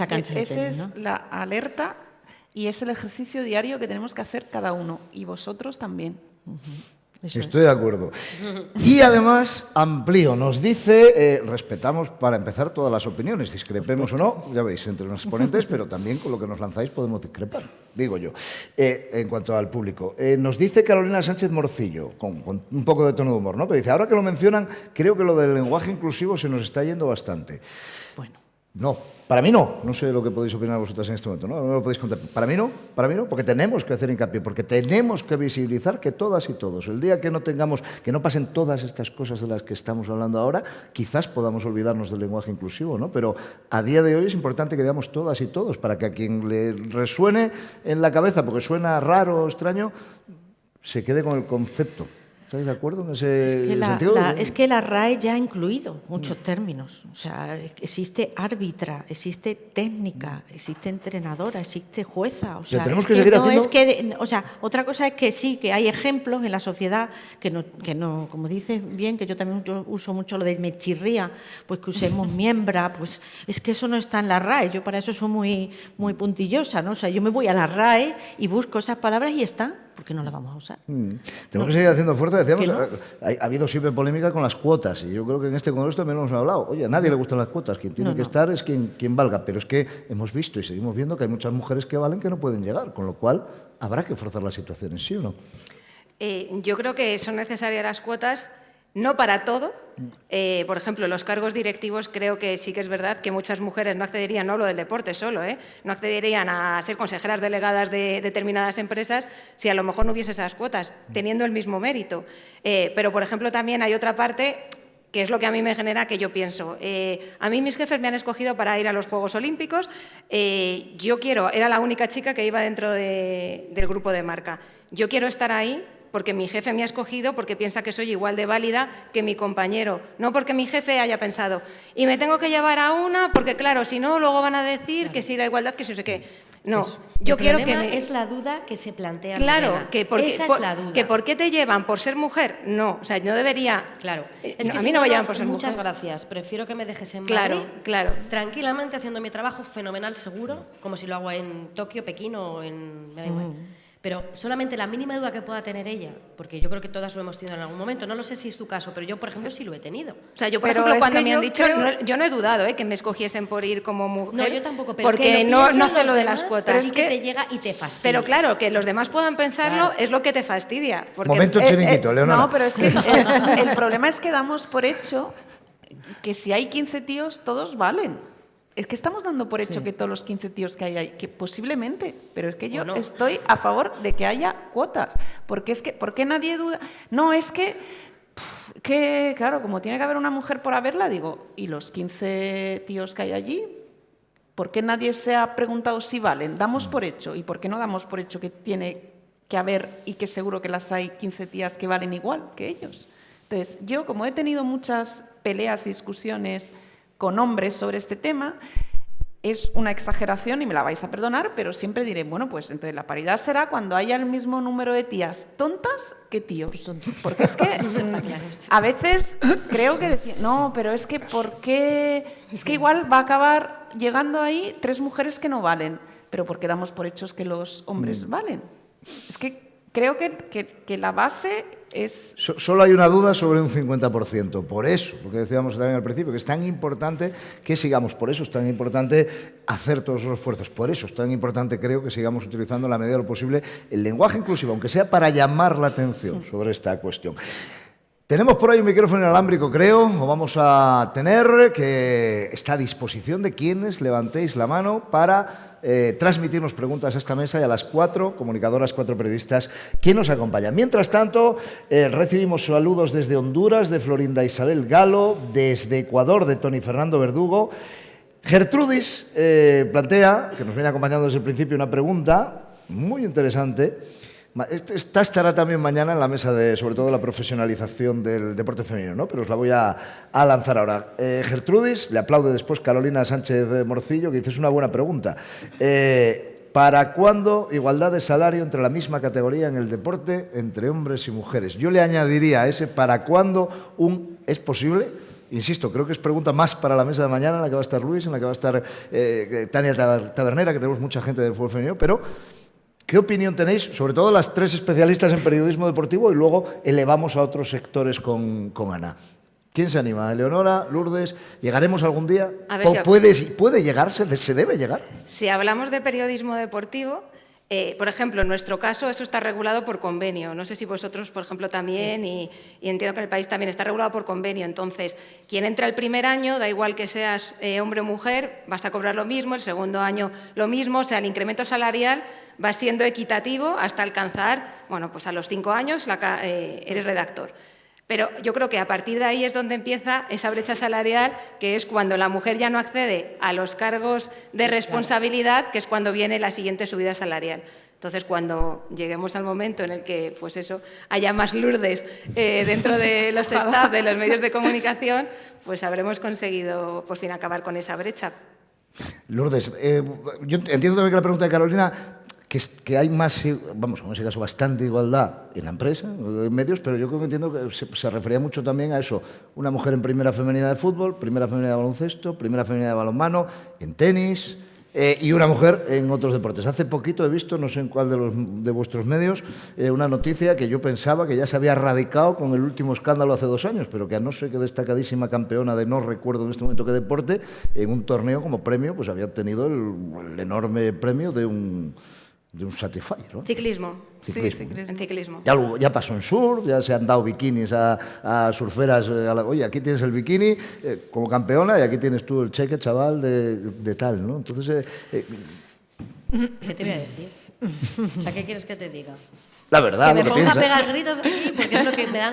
cancha de tenis, ¿no? Esa es la alerta y es el ejercicio diario que tenemos que hacer cada uno, y vosotros también. Estoy de acuerdo. Y además, amplío, nos dice, respetamos para empezar todas las opiniones, discrepemos o no, ya veis, entre los exponentes, pero también con lo que nos lanzáis podemos discrepar, digo yo. En cuanto al público, nos dice Carolina Sánchez Morcillo, con un poco de tono de humor, ¿no? Pero dice, ahora que lo mencionan, creo que lo del lenguaje inclusivo se nos está yendo bastante. Bueno. No, para mí no. No sé lo que podéis opinar vosotras en este momento, ¿no? No lo podéis contar. Para mí no, porque tenemos que hacer hincapié, porque tenemos que visibilizar que todas y todos, el día que no tengamos, que no pasen todas estas cosas de las que estamos hablando ahora, quizás podamos olvidarnos del lenguaje inclusivo, ¿no? Pero a día de hoy es importante que digamos todas y todos, para que a quien le resuene en la cabeza, porque suena raro o extraño, se quede con el concepto. ¿Estáis de acuerdo en ese sentido? Es que la RAE ya ha incluido muchos términos. O sea, existe árbitra, existe técnica, existe entrenadora, existe jueza. O sea, tenemos que seguir haciendo... o sea, otra cosa es que sí, que hay ejemplos en la sociedad que no, como dices bien, que yo también uso mucho lo de me chirría, pues que usemos miembra, pues es que eso no está en la RAE. Yo para eso soy muy puntillosa, ¿no? O sea, yo me voy a la RAE y busco esas palabras y están. ¿Por qué no la vamos a usar? Tenemos que seguir haciendo fuerza. Decíamos, ha habido siempre polémica con las cuotas, y yo creo que en este congreso también lo hemos hablado. Oye, a nadie le gustan las cuotas, quien tiene que estar es quien valga, pero es que hemos visto y seguimos viendo que hay muchas mujeres que valen que no pueden llegar, con lo cual habrá que forzar las situaciones, ¿sí o no? Yo creo que son necesarias las cuotas, no para todo. Por ejemplo, los cargos directivos, creo que sí que es verdad que muchas mujeres no accederían, no lo del deporte solo, no accederían a ser consejeras delegadas de determinadas empresas si a lo mejor no hubiese esas cuotas, teniendo el mismo mérito. Pero, por ejemplo, también hay otra parte que es lo que a mí me genera que yo pienso. A mí mis jefes me han escogido para ir a los Juegos Olímpicos. Era la única chica que iba dentro del grupo de marca. Yo quiero estar ahí porque mi jefe me ha escogido, porque piensa que soy igual de válida que mi compañero, no porque mi jefe haya pensado, y me tengo que llevar a una, porque claro, si no, luego van a decir que sí, la igualdad, que sí, no sé qué. No, yo quiero que... es la duda que se plantea. Claro, esa es la duda. Que ¿por qué te llevan por ser mujer? No, o sea, no debería... Claro. Es que a mí no me llevan por ser mujer. Muchas gracias, prefiero que me dejes en Madrid, tranquilamente haciendo mi trabajo fenomenal, seguro, como si lo hago en Tokio, Pekín o en... Me da igual. Pero solamente la mínima duda que pueda tener ella, porque yo creo que todas lo hemos tenido en algún momento, no lo sé si es tu caso, pero yo, por ejemplo, sí lo he tenido. O sea, yo, por ejemplo, cuando me han dicho, yo no he dudado que me escogiesen por ir como mujer. No, yo tampoco, pero porque no hace lo de las cuotas. Es que te llega y te fastidia. Pero claro, que los demás puedan pensarlo es lo que te fastidia. Porque, momento chiringuito, Leonora. No, pero es que el problema es que damos por hecho que si hay 15 tíos, todos valen. Es que estamos dando por hecho que todos los 15 tíos que hay, que posiblemente, pero es que yo estoy a favor de que haya cuotas, porque es que, ¿por qué nadie duda? No, es que, claro, como tiene que haber una mujer por haberla, digo, ¿y los 15 tíos que hay allí? ¿Por qué nadie se ha preguntado si valen? Damos por hecho, ¿y por qué no damos por hecho que tiene que haber y que seguro que las hay 15 tías que valen igual que ellos? Entonces, yo como he tenido muchas peleas y discusiones con hombres sobre este tema, es una exageración y me la vais a perdonar, pero siempre diré, bueno, pues entonces la paridad será cuando haya el mismo número de tías tontas que tíos. Porque es que a veces creo que decir, no, pero es que ¿por qué? Es que igual va a acabar llegando ahí 3 mujeres que no valen, pero porque damos por hechos que los hombres valen. Es que creo que la base es... Solo hay una duda sobre un 50%. Por eso, lo que decíamos también al principio, que es tan importante que sigamos. Por eso es tan importante hacer todos los esfuerzos. Por eso es tan importante, creo, que sigamos utilizando en la medida de lo posible el lenguaje inclusivo, aunque sea para llamar la atención sobre esta cuestión. Tenemos por ahí un micrófono inalámbrico, creo, o vamos a tener, que está a disposición de quienes levantéis la mano para transmitirnos preguntas a esta mesa y a las 4 comunicadoras, 4 periodistas que nos acompañan. Mientras tanto, recibimos saludos desde Honduras, de Florinda Isabel Galo, desde Ecuador, de Tony Fernando Verdugo. Gertrudis plantea, que nos viene acompañando desde el principio, una pregunta muy interesante. Esta estará también mañana en la mesa de, sobre todo, la profesionalización del deporte femenino, ¿no? Pero os la voy a lanzar ahora. Gertrudis, le aplaude después Carolina Sánchez Morcillo, que dice, es una buena pregunta. ¿Para cuándo igualdad de salario entre la misma categoría en el deporte entre hombres y mujeres? Yo le añadiría a ese ¿para cuándo ¿es posible? Insisto, creo que es pregunta más para la mesa de mañana, en la que va a estar Luis, en la que va a estar Tania Tabernera, que tenemos mucha gente del fútbol femenino, pero ¿qué opinión tenéis, sobre todo las tres especialistas en periodismo deportivo, y luego elevamos a otros sectores con Ana? ¿Quién se anima? ¿Eleonora? ¿Lourdes? ¿Llegaremos algún día? A ver, ¿Puede llegarse? ¿Se debe llegar? Si hablamos de periodismo deportivo, por ejemplo, en nuestro caso eso está regulado por convenio. No sé si vosotros, por ejemplo, también, sí. y entiendo que en el país también está regulado por convenio. Entonces, quien entra el primer año, da igual que seas hombre o mujer, vas a cobrar lo mismo, el segundo año lo mismo, o sea, el incremento salarial va siendo equitativo hasta alcanzar, bueno, pues a los 5 años eres redactor. Pero yo creo que a partir de ahí es donde empieza esa brecha salarial, que es cuando la mujer ya no accede a los cargos de responsabilidad, que es cuando viene la siguiente subida salarial. Entonces, cuando lleguemos al momento en el que, pues eso, haya más Lourdes dentro de los staff, de los medios de comunicación, pues habremos conseguido, por fin, acabar con esa brecha. Lourdes, yo entiendo también que la pregunta de Carolina, que hay más, vamos, en ese caso, bastante igualdad en la empresa, en medios, pero yo creo que entiendo que se refería mucho también a eso. Una mujer en primera femenina de fútbol, primera femenina de baloncesto, primera femenina de balonmano, en tenis, y una mujer en otros deportes. Hace poquito he visto, no sé en cuál de vuestros medios, una noticia que yo pensaba que ya se había radicado con el último escándalo hace 2 años, pero que a no ser que destacadísima campeona de no recuerdo en este momento qué deporte, en un torneo como premio, pues había obtenido el enorme premio de un Satisfyer, ¿no? Ciclismo. Sí, ciclismo. En ciclismo. Ya pasó en surf, ya se han dado bikinis a surferas. Oye, aquí tienes el bikini como campeona y aquí tienes tú el cheque, chaval, de tal, ¿no? Entonces... ¿Qué te voy a decir? O sea, ¿qué quieres que te diga? La verdad, que lo que me ponga a piensas. pegar gritos aquí, porque es lo que me da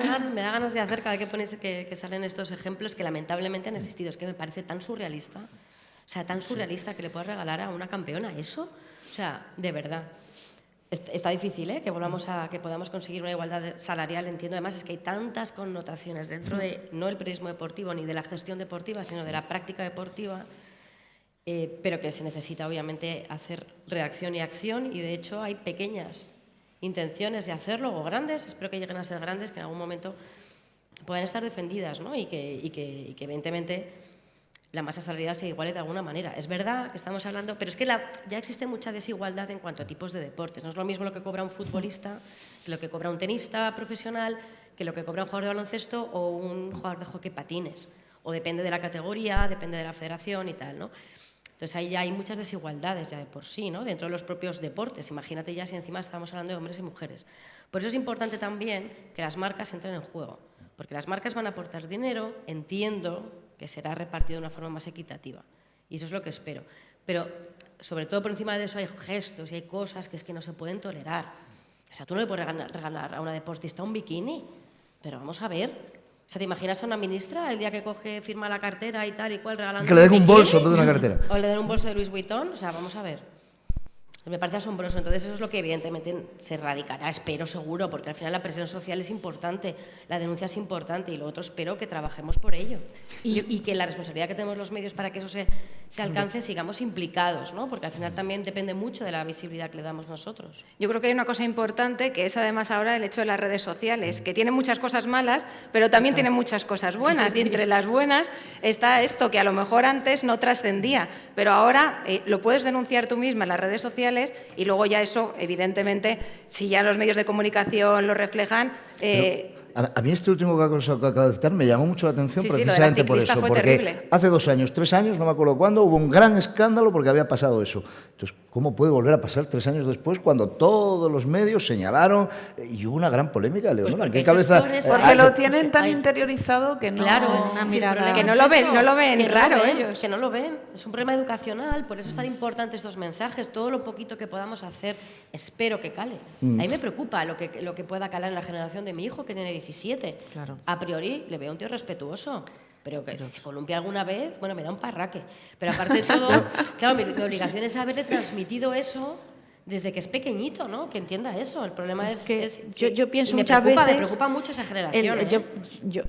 ganas de hacer cada vez que salen estos ejemplos que lamentablemente han existido. Es que me parece tan surrealista. O sea, tan surrealista que le puedas regalar a una campeona eso. O sea, de verdad. Está difícil, ¿eh? Que podamos conseguir una igualdad salarial. Entiendo además es que hay tantas connotaciones dentro de no el periodismo deportivo ni de la gestión deportiva, sino de la práctica deportiva, pero que se necesita obviamente hacer reacción y acción, y de hecho hay pequeñas intenciones de hacerlo, o grandes, espero que lleguen a ser grandes, que en algún momento puedan estar defendidas, ¿no? y que evidentemente la masa salarial se iguale de alguna manera. Es verdad que estamos hablando, pero es que ya existe mucha desigualdad en cuanto a tipos de deportes. No es lo mismo lo que cobra un futbolista que lo que cobra un tenista profesional, que lo que cobra un jugador de baloncesto o un jugador de hockey patines. O depende de la categoría, depende de la federación y tal, ¿no? Entonces ahí ya hay muchas desigualdades ya de por sí, ¿no? Dentro de los propios deportes. Imagínate ya si encima estamos hablando de hombres y mujeres. Por eso es importante también que las marcas entren en juego, porque las marcas van a aportar dinero, entiendo que será repartido de una forma más equitativa. Y eso es lo que espero. Pero, sobre todo, por encima de eso hay gestos y hay cosas que es que no se pueden tolerar. O sea, tú no le puedes regalar a una deportista un bikini, pero vamos a ver. O sea, ¿te imaginas a una ministra el día que firma la cartera y tal y cual regalando que le den un bikini? bolso en vez de una cartera. O le den un bolso de Louis Vuitton. O sea, vamos a ver. Me parece asombroso. Entonces, eso es lo que evidentemente se erradicará, espero, seguro, porque al final la presión social es importante, la denuncia es importante, y lo otro espero que trabajemos por ello. Y que la responsabilidad que tenemos los medios para que eso se alcance, sigamos implicados, ¿no? Porque al final también depende mucho de la visibilidad que le damos nosotros. Yo creo que hay una cosa importante, que es además ahora el hecho de las redes sociales, que tienen muchas cosas malas, pero también tienen muchas cosas buenas. Y entre las buenas está esto, que a lo mejor antes no trascendía, pero ahora lo puedes denunciar tú misma en las redes sociales, y luego ya eso, evidentemente, si ya los medios de comunicación lo reflejan... A mí este último que acabo de citar me llamó mucho la atención, Sí, precisamente por eso, porque terrible. hace 2 años, 3 años, no me acuerdo cuándo, hubo un gran escándalo porque había pasado eso. Entonces, ¿cómo puede volver a pasar 3 años después cuando todos los medios señalaron y hubo una gran polémica, Leonora? ¿En qué cabeza? Porque lo tienen tan interiorizado que no... Claro, una mirada... que no lo ven raro ellos. Que no lo ven. Es un problema educacional, por eso es tan importante estos mensajes. Todo lo poquito que podamos hacer, espero que cale. A mí me preocupa lo que pueda calar en la generación de mi hijo, que tiene 17. Claro. A priori le veo un tío respetuoso, pero que si se columpia alguna vez, bueno, me da un parraque. Pero aparte de todo, claro, mi obligación es haberle transmitido eso desde que es pequeñito, ¿no? Que entienda eso. El problema es que yo pienso me muchas preocupa, veces... Me preocupa mucho esa generación.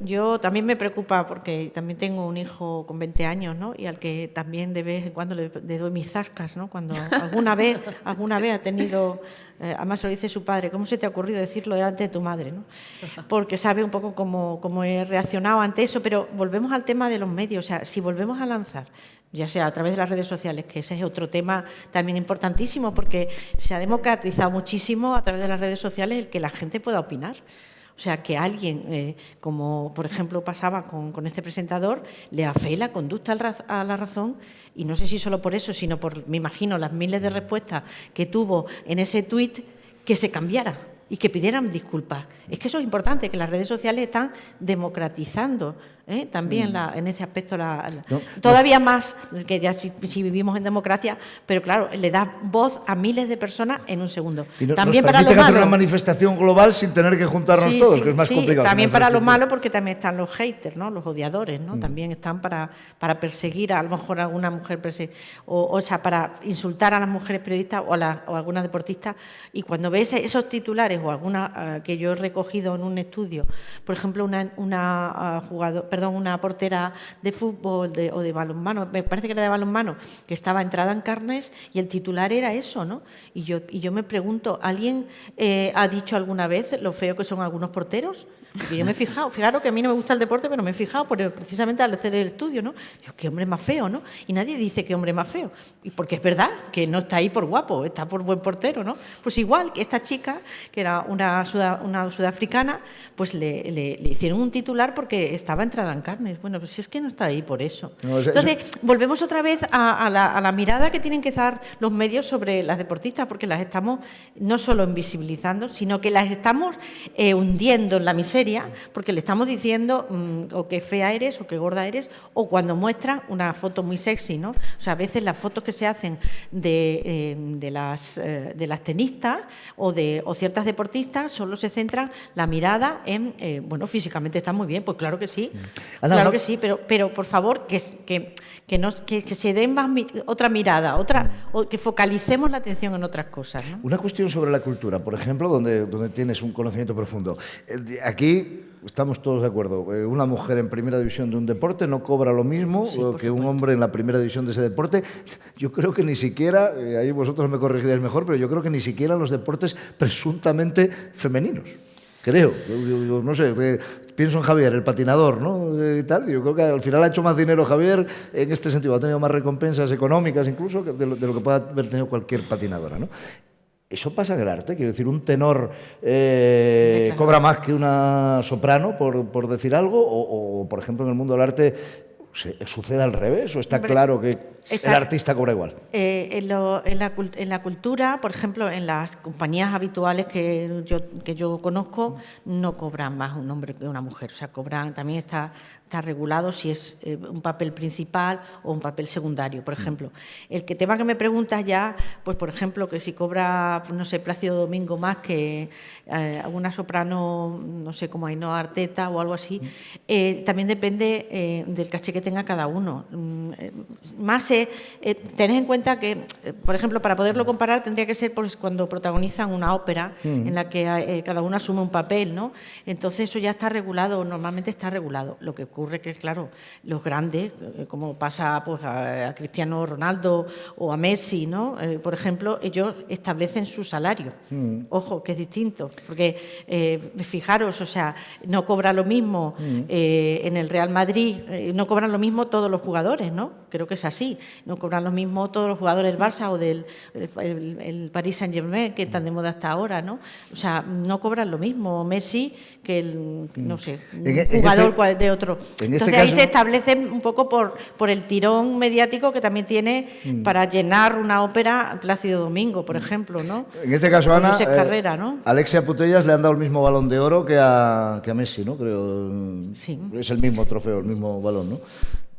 Yo también me preocupa porque también tengo un hijo con 20 años, ¿no? Y al que también de vez en cuando le doy mis zascas, ¿no? Cuando alguna vez ha tenido... además se lo dice su padre, ¿cómo se te ha ocurrido decirlo delante de tu madre, ¿no? Porque sabe un poco cómo he reaccionado ante eso, pero volvemos al tema de los medios. O sea, si volvemos a lanzar, ya sea a través de las redes sociales, que ese es otro tema también importantísimo, porque se ha democratizado muchísimo a través de las redes sociales el que la gente pueda opinar. O sea, que alguien, como por ejemplo pasaba con este presentador, le afee la conducta a la razón, y no sé si solo por eso, sino por, me imagino, las miles de respuestas que tuvo en ese tuit, que se cambiara y que pidieran disculpas. Es que eso es importante, que las redes sociales están democratizando también en ese aspecto todavía más, que ya si vivimos en democracia, pero claro, le da voz a miles de personas en un segundo. Y también nos para lo permiten hacer malo, una manifestación global sin tener que juntarnos todos, que es más complicado. También para lo malo, porque también están los haters, ¿no? Los odiadores, ¿no? También están para perseguir a lo mejor a alguna mujer, o sea, para insultar a las mujeres periodistas o a algunas deportistas. Y cuando ves esos titulares o alguna que yo he recogido en un estudio, por ejemplo, una portera de fútbol o de balonmano, me parece que era de balonmano, que estaba entrada en carnes, y el titular era eso, ¿no? Y yo me pregunto, ¿alguien ha dicho alguna vez lo feo que son algunos porteros? Porque yo me he fijado, fijaros que a mí no me gusta el deporte, pero me he fijado precisamente al hacer el estudio, ¿no? Digo, qué hombre más feo, ¿no? Y nadie dice qué hombre más feo. Y porque es verdad que no está ahí por guapo, está por buen portero, ¿no? Pues igual que esta chica, que era una sudafricana, pues le hicieron un titular porque estaba entrada en carnes. Bueno, pues si es que no está ahí por eso. No, entonces, volvemos otra vez a la mirada que tienen que dar los medios sobre las deportistas, porque las estamos no solo invisibilizando, sino que las estamos hundiendo en la miseria, porque le estamos diciendo o que fea eres o que gorda eres, o cuando muestran una foto muy sexy, ¿no? O sea, a veces las fotos que se hacen de las tenistas o ciertas deportistas solo se centran la mirada en, bueno, físicamente está muy bien, pues claro que sí, claro que sí, pero por favor que se den más otra mirada, o que focalicemos la atención en otras cosas, ¿no? Una cuestión sobre la cultura, por ejemplo, donde tienes un conocimiento profundo. Aquí estamos todos de acuerdo. Una mujer en primera división de un deporte no cobra lo mismo que un hombre en la primera división de ese deporte. Yo creo que ni siquiera, ahí vosotros me corregiréis mejor, pero yo creo que ni siquiera los deportes presuntamente femeninos. Creo, no sé, pienso en Javier, el patinador, ¿no? Y tal. Yo creo que al final ha hecho más dinero Javier en este sentido, ha tenido más recompensas económicas incluso de lo que pueda haber tenido cualquier patinadora, ¿no? ¿Eso pasa en el arte? Quiero decir, ¿un tenor cobra más que una soprano, por decir algo? O, por ejemplo, en el mundo del arte, ¿sucede al revés? ¿O está claro que el artista cobra igual? En la cultura, por ejemplo, en las compañías habituales que yo conozco, no cobran más un hombre que una mujer. O sea, también está regulado si es un papel principal o un papel secundario, por ejemplo. El tema que me preguntas ya, pues por ejemplo, que si cobra, no sé, Plácido Domingo más que alguna soprano, no sé, como Ainhoa Arteta o algo así, también depende del caché que tenga cada uno. Más tened en cuenta que, por ejemplo, para poderlo comparar tendría que ser pues, cuando protagonizan una ópera en la que cada uno asume un papel, ¿no? Entonces eso ya está regulado, normalmente está regulado. Lo que ocurre que, claro, los grandes, como pasa pues, a Cristiano Ronaldo o a Messi, ¿no? Por ejemplo, ellos establecen su salario. Ojo, que es distinto, porque fijaros, o sea, no cobra lo mismo en el Real Madrid, no cobran lo mismo todos los jugadores, ¿no? Creo que es así. No cobran lo mismo todos los jugadores del Barça o del Paris Saint-Germain, que están de moda hasta ahora, ¿no? O sea, no cobran lo mismo Messi que el, no sé, jugador de otro. Entonces ahí se establece un poco por el tirón mediático que también tiene para llenar una ópera Plácido Domingo, por ejemplo, ¿no? En este caso, Ana, Carrera, ¿no? Alexia Putellas le han dado el mismo Balón de Oro que a Messi, ¿no? Creo. Sí. Es el mismo trofeo, el mismo balón, ¿no?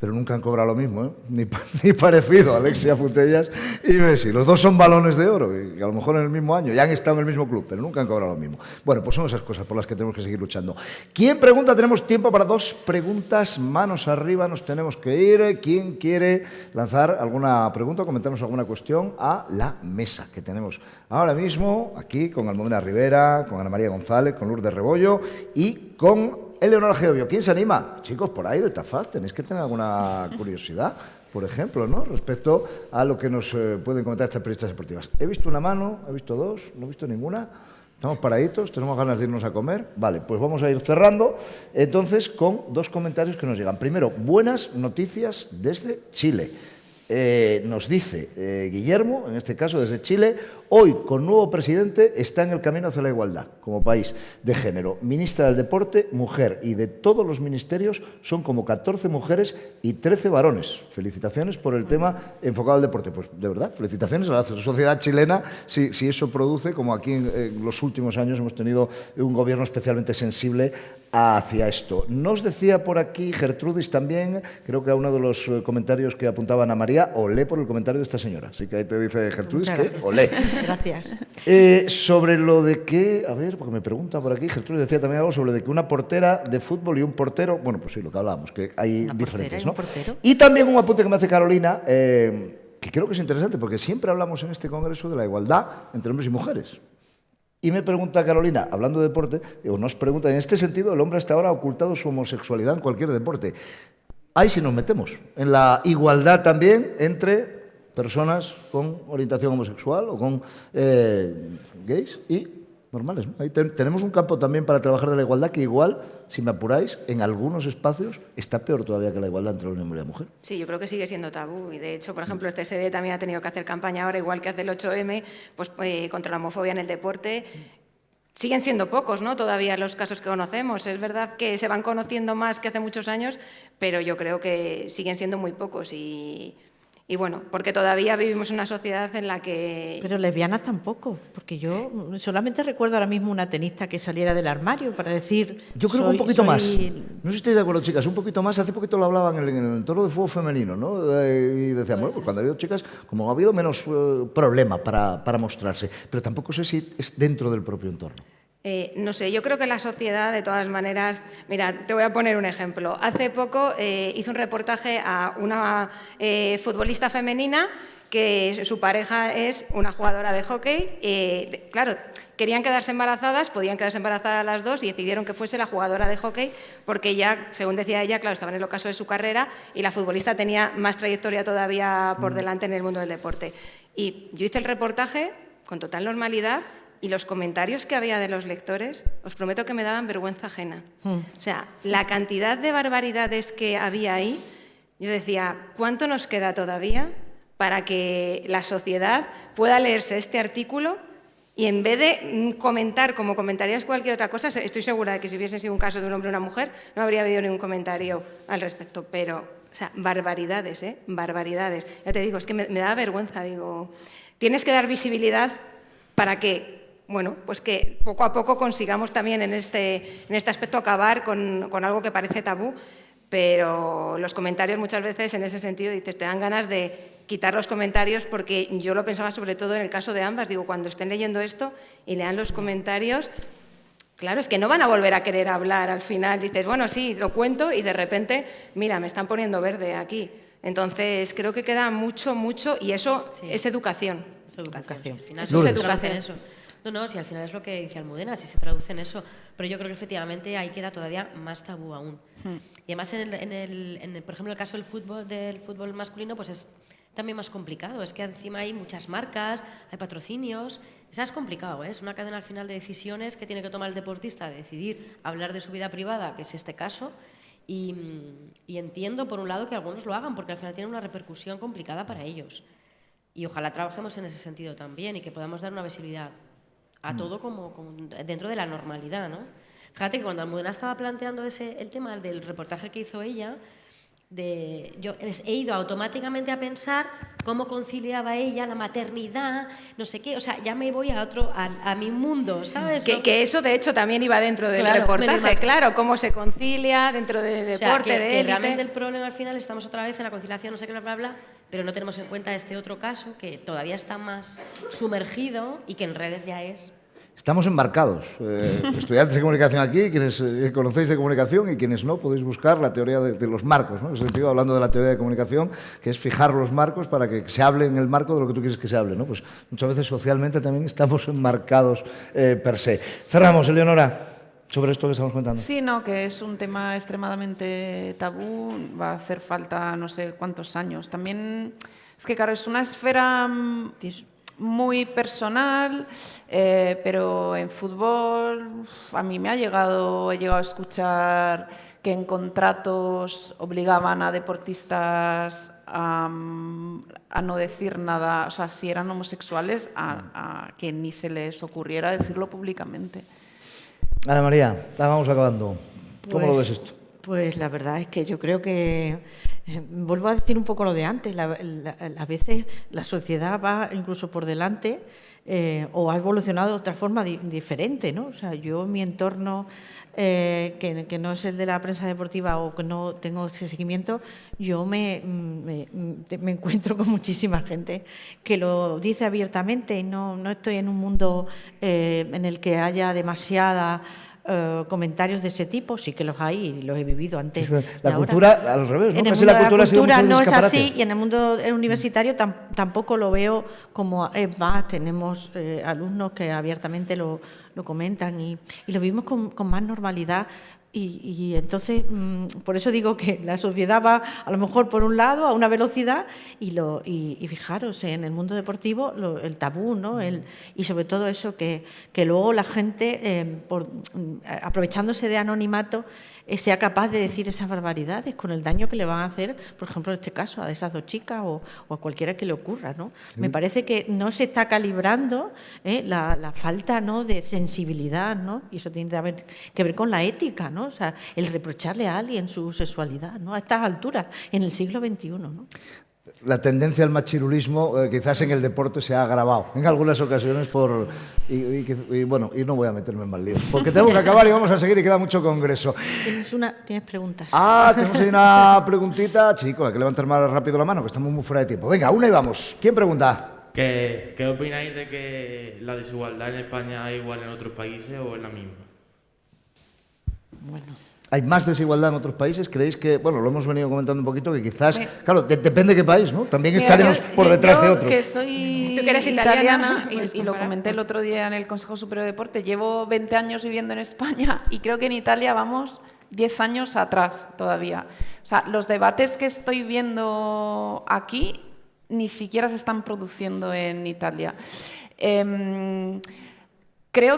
pero nunca han cobrado lo mismo, ¿eh? Ni parecido, Alexia Putellas y Messi. Los dos son balones de oro, que a lo mejor en el mismo año, ya han estado en el mismo club, pero nunca han cobrado lo mismo. Bueno, pues son esas cosas por las que tenemos que seguir luchando. ¿Quién pregunta? Tenemos tiempo para 2 preguntas. Manos arriba, nos tenemos que ir. ¿Quién quiere lanzar alguna pregunta o comentarnos alguna cuestión a la mesa que tenemos ahora mismo aquí con Almudena Rivera, con Ana María González, con Lourdes Rebollo y con Eleonora Geovio? ¿Quién se anima? Chicos, por ahí del Tafaz, tenéis que tener alguna curiosidad, por ejemplo, ¿no? Respecto a lo que nos pueden comentar estas periodistas deportivas. He visto una mano, he visto 2, no he visto ninguna. Estamos paraditos, tenemos ganas de irnos a comer. Vale, pues vamos a ir cerrando, entonces, con 2 comentarios que nos llegan. Primero, buenas noticias desde Chile. Nos dice Guillermo, en este caso desde Chile, hoy con nuevo presidente está en el camino hacia la igualdad como país de género. Ministra del Deporte, mujer, y de todos los ministerios son como 14 mujeres y 13 varones. Felicitaciones por el tema enfocado al deporte. Pues de verdad, felicitaciones a la sociedad chilena si eso produce, como aquí en los últimos años hemos tenido un gobierno especialmente sensible hacia esto. Nos decía por aquí Gertrudis también, creo que a uno de los comentarios que apuntaba Ana María, olé por el comentario de esta señora. Así que ahí te dice Gertrudis que olé. Gracias. Sobre lo de que, a ver, porque me pregunta por aquí, Gertrudis decía también algo sobre de que una portera de fútbol y un portero, bueno, pues sí, lo que hablábamos, que hay diferentes, ¿no? Y también un apunte que me hace Carolina, que creo que es interesante, porque siempre hablamos en este congreso de la igualdad entre hombres y mujeres. Y me pregunta Carolina, hablando de deporte, o nos pregunta, en este sentido, el hombre hasta ahora ha ocultado su homosexualidad en cualquier deporte. Ahí sí nos metemos, en la igualdad también entre personas con orientación homosexual o con gays y normales, ¿no? Ahí tenemos un campo también para trabajar de la igualdad que igual, si me apuráis, en algunos espacios está peor todavía que la igualdad entre el hombre y la mujer. Sí, yo creo que sigue siendo tabú y de hecho, por ejemplo, el CSD también ha tenido que hacer campaña ahora, igual que hace el 8M, pues contra la homofobia en el deporte. Siguen siendo pocos, ¿no? Todavía los casos que conocemos. Es verdad que se van conociendo más que hace muchos años, pero yo creo que siguen siendo muy pocos y bueno, porque todavía vivimos en una sociedad en la que... Pero lesbianas tampoco, porque yo solamente recuerdo ahora mismo una tenista que saliera del armario para decir... Yo creo que un poquito más. No sé si estáis de acuerdo, chicas, un poquito más. Hace poquito lo hablaban en el entorno de fútbol femenino, ¿no? Y decían, bueno, pues cuando ha habido chicas, como ha habido menos problema para mostrarse. Pero tampoco sé si es dentro del propio entorno. No sé, yo creo que la sociedad, de todas maneras... Mira, te voy a poner un ejemplo. Hace poco hice un reportaje a una futbolista femenina que su pareja es una jugadora de hockey. Claro, querían quedarse embarazadas, podían quedarse embarazadas las dos y decidieron que fuese la jugadora de hockey porque ya, según decía ella, claro, estaba en el ocaso de su carrera y la futbolista tenía más trayectoria todavía por delante en el mundo del deporte. Y yo hice el reportaje con total normalidad. Y los comentarios que había de los lectores, os prometo que me daban vergüenza ajena. O sea, la cantidad de barbaridades que había ahí, yo decía, ¿cuánto nos queda todavía para que la sociedad pueda leerse este artículo y en vez de comentar como comentarías cualquier otra cosa, estoy segura de que si hubiese sido un caso de un hombre o una mujer, no habría habido ningún comentario al respecto, pero, o sea, barbaridades, barbaridades. Ya te digo, es que me da vergüenza, digo, tienes que dar visibilidad para que... Bueno, pues que poco a poco consigamos también en este aspecto acabar con algo que parece tabú, pero los comentarios muchas veces en ese sentido dices, te dan ganas de quitar los comentarios porque yo lo pensaba sobre todo en el caso de ambas, digo, cuando estén leyendo esto y lean los comentarios, claro, es que no van a volver a querer hablar al final, dices, bueno, sí, lo cuento y de repente, mira, me están poniendo verde aquí. Entonces, creo que queda mucho, mucho y eso sí. Es educación. Es educación. Al final, eso es educación. Eso. No, si al final es lo que dice Almudena, si se traduce en eso, pero yo creo que efectivamente ahí queda todavía más tabú aún. Y además, por ejemplo, en el caso del fútbol masculino, pues es también más complicado. Es que encima hay muchas marcas, hay patrocinios. Es complicado, ¿eh? Es una cadena al final de decisiones que tiene que tomar el deportista, decidir hablar de su vida privada, que es este caso. Y entiendo, por un lado, que algunos lo hagan, porque al final tiene una repercusión complicada para ellos. Y ojalá trabajemos en ese sentido también y que podamos dar una visibilidad a todo como dentro de la normalidad, ¿no? Fíjate que cuando Almudena estaba planteando el tema del reportaje que hizo ella, yo he ido automáticamente a pensar cómo conciliaba ella la maternidad, no sé qué, o sea, ya me voy a mi mundo, ¿sabes? Que eso, de hecho, también iba dentro del Claro, reportaje, claro, cómo se concilia dentro del deporte, o sea, que élite. realmente el problema al final estamos otra vez en la conciliación, no sé qué, bla, bla, bla, pero no tenemos en cuenta este otro caso que todavía está más sumergido y que en redes ya es... Estamos embarcados. Estudiantes de comunicación aquí, quienes conocéis de comunicación y quienes no, podéis buscar la teoría de los marcos, ¿no? En ese sentido, hablando de la teoría de comunicación, que es fijar los marcos para que se hable en el marco de lo que tú quieres que se hable, ¿no? Pues muchas veces socialmente también estamos enmarcados per se. Cerramos, Eleonora, sobre esto que estamos contando. Sí, no, que es un tema extremadamente tabú, va a hacer falta no sé cuántos años. También es que, claro, es una esfera muy personal, pero en fútbol a mí he llegado a escuchar que en contratos obligaban a deportistas a no decir nada, o sea, si eran homosexuales, a que ni se les ocurriera decirlo públicamente. Ana María, vamos acabando. ¿Cómo lo ves esto? Pues la verdad es que yo creo que, vuelvo a decir un poco lo de antes, a veces la sociedad va incluso por delante o ha evolucionado de otra forma diferente, ¿no? O sea, yo en mi entorno, que no es el de la prensa deportiva o que no tengo ese seguimiento, yo me encuentro con muchísima gente que lo dice abiertamente y no estoy en un mundo en el que haya demasiada... comentarios de ese tipo, sí que los hay y los he vivido antes. La cultura al revés, ¿no? En el Casi mundo la de cultura la cultura no es escaparate. así y en el mundo universitario tampoco lo veo como, es más, tenemos alumnos que abiertamente lo comentan y lo vivimos con más normalidad. Y entonces, por eso digo que la sociedad va a lo mejor por un lado a una velocidad y fijaros, en el mundo deportivo el tabú, ¿no? Y sobre todo eso que luego la gente, aprovechándose de anonimato, sea capaz de decir esas barbaridades con el daño que le van a hacer, por ejemplo, en este caso, a esas dos chicas o a cualquiera que le ocurra, ¿no? Sí. Me parece que no se está calibrando la falta, ¿no?, de sensibilidad, ¿no? Y eso tiene que ver con la ética, ¿no? O sea, el reprocharle a alguien su sexualidad, ¿no? A estas alturas, en el siglo XXI, ¿no? La tendencia al machirulismo quizás en el deporte se ha agravado en algunas ocasiones y bueno, y no voy a meterme en más líos porque tenemos que acabar y vamos a seguir y queda mucho congreso. ¿Tienes preguntas? Tenemos ahí una preguntita, chicos, hay que levantar más rápido la mano que estamos muy fuera de tiempo. Venga, una y vamos. ¿Quién pregunta? ¿Qué opináis de que la desigualdad en España es igual en otros países o es la misma? Bueno... ¿Hay más desigualdad en otros países? ¿Creéis que, bueno, lo hemos venido comentando un poquito, que quizás, claro, depende de qué país, ¿no? También estaremos por detrás de otros. Que soy Tú que eres italiana y lo comenté el otro día en el Consejo Superior de Deporte, llevo 20 años viviendo en España y creo que en Italia vamos 10 años atrás todavía. O sea, los debates que estoy viendo aquí ni siquiera se están produciendo en Italia. Creo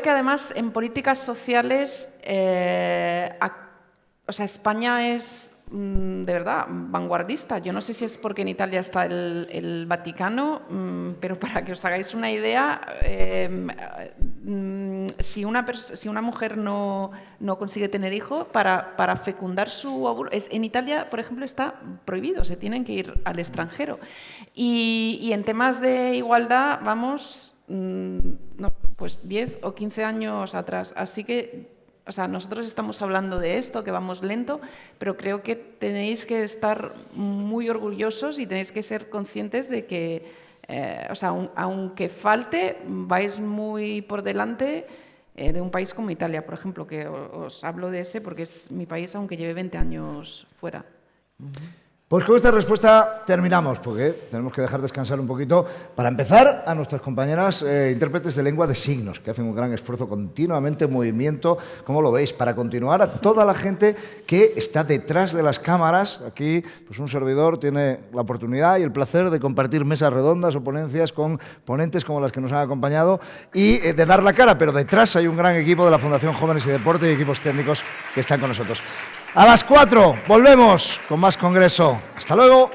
que además en políticas sociales o sea, España es de verdad vanguardista. Yo no sé si es porque en Italia está el Vaticano, pero para que os hagáis una idea, si una mujer no consigue tener hijo, para fecundar su óvulo, en Italia, por ejemplo, está prohibido, se tienen que ir al extranjero. Y en temas de igualdad vamos pues 10 o 15 años atrás. Así que, o sea, nosotros estamos hablando de esto, que vamos lento, pero creo que tenéis que estar muy orgullosos y tenéis que ser conscientes de que, o sea, aunque falte, vais muy por delante de un país como Italia, por ejemplo, que os hablo de ese porque es mi país, aunque lleve 20 años fuera. Pues con esta respuesta terminamos, porque tenemos que dejar descansar un poquito. Para empezar, a nuestras compañeras intérpretes de lengua de signos, que hacen un gran esfuerzo continuamente en movimiento, como lo veis, para continuar a toda la gente que está detrás de las cámaras. Aquí, pues un servidor tiene la oportunidad y el placer de compartir mesas redondas o ponencias con ponentes como las que nos han acompañado y de dar la cara, pero detrás hay un gran equipo de la Fundación Jóvenes y Deporte y equipos técnicos que están con nosotros. A las 4 volvemos con más congreso. ¡Hasta luego!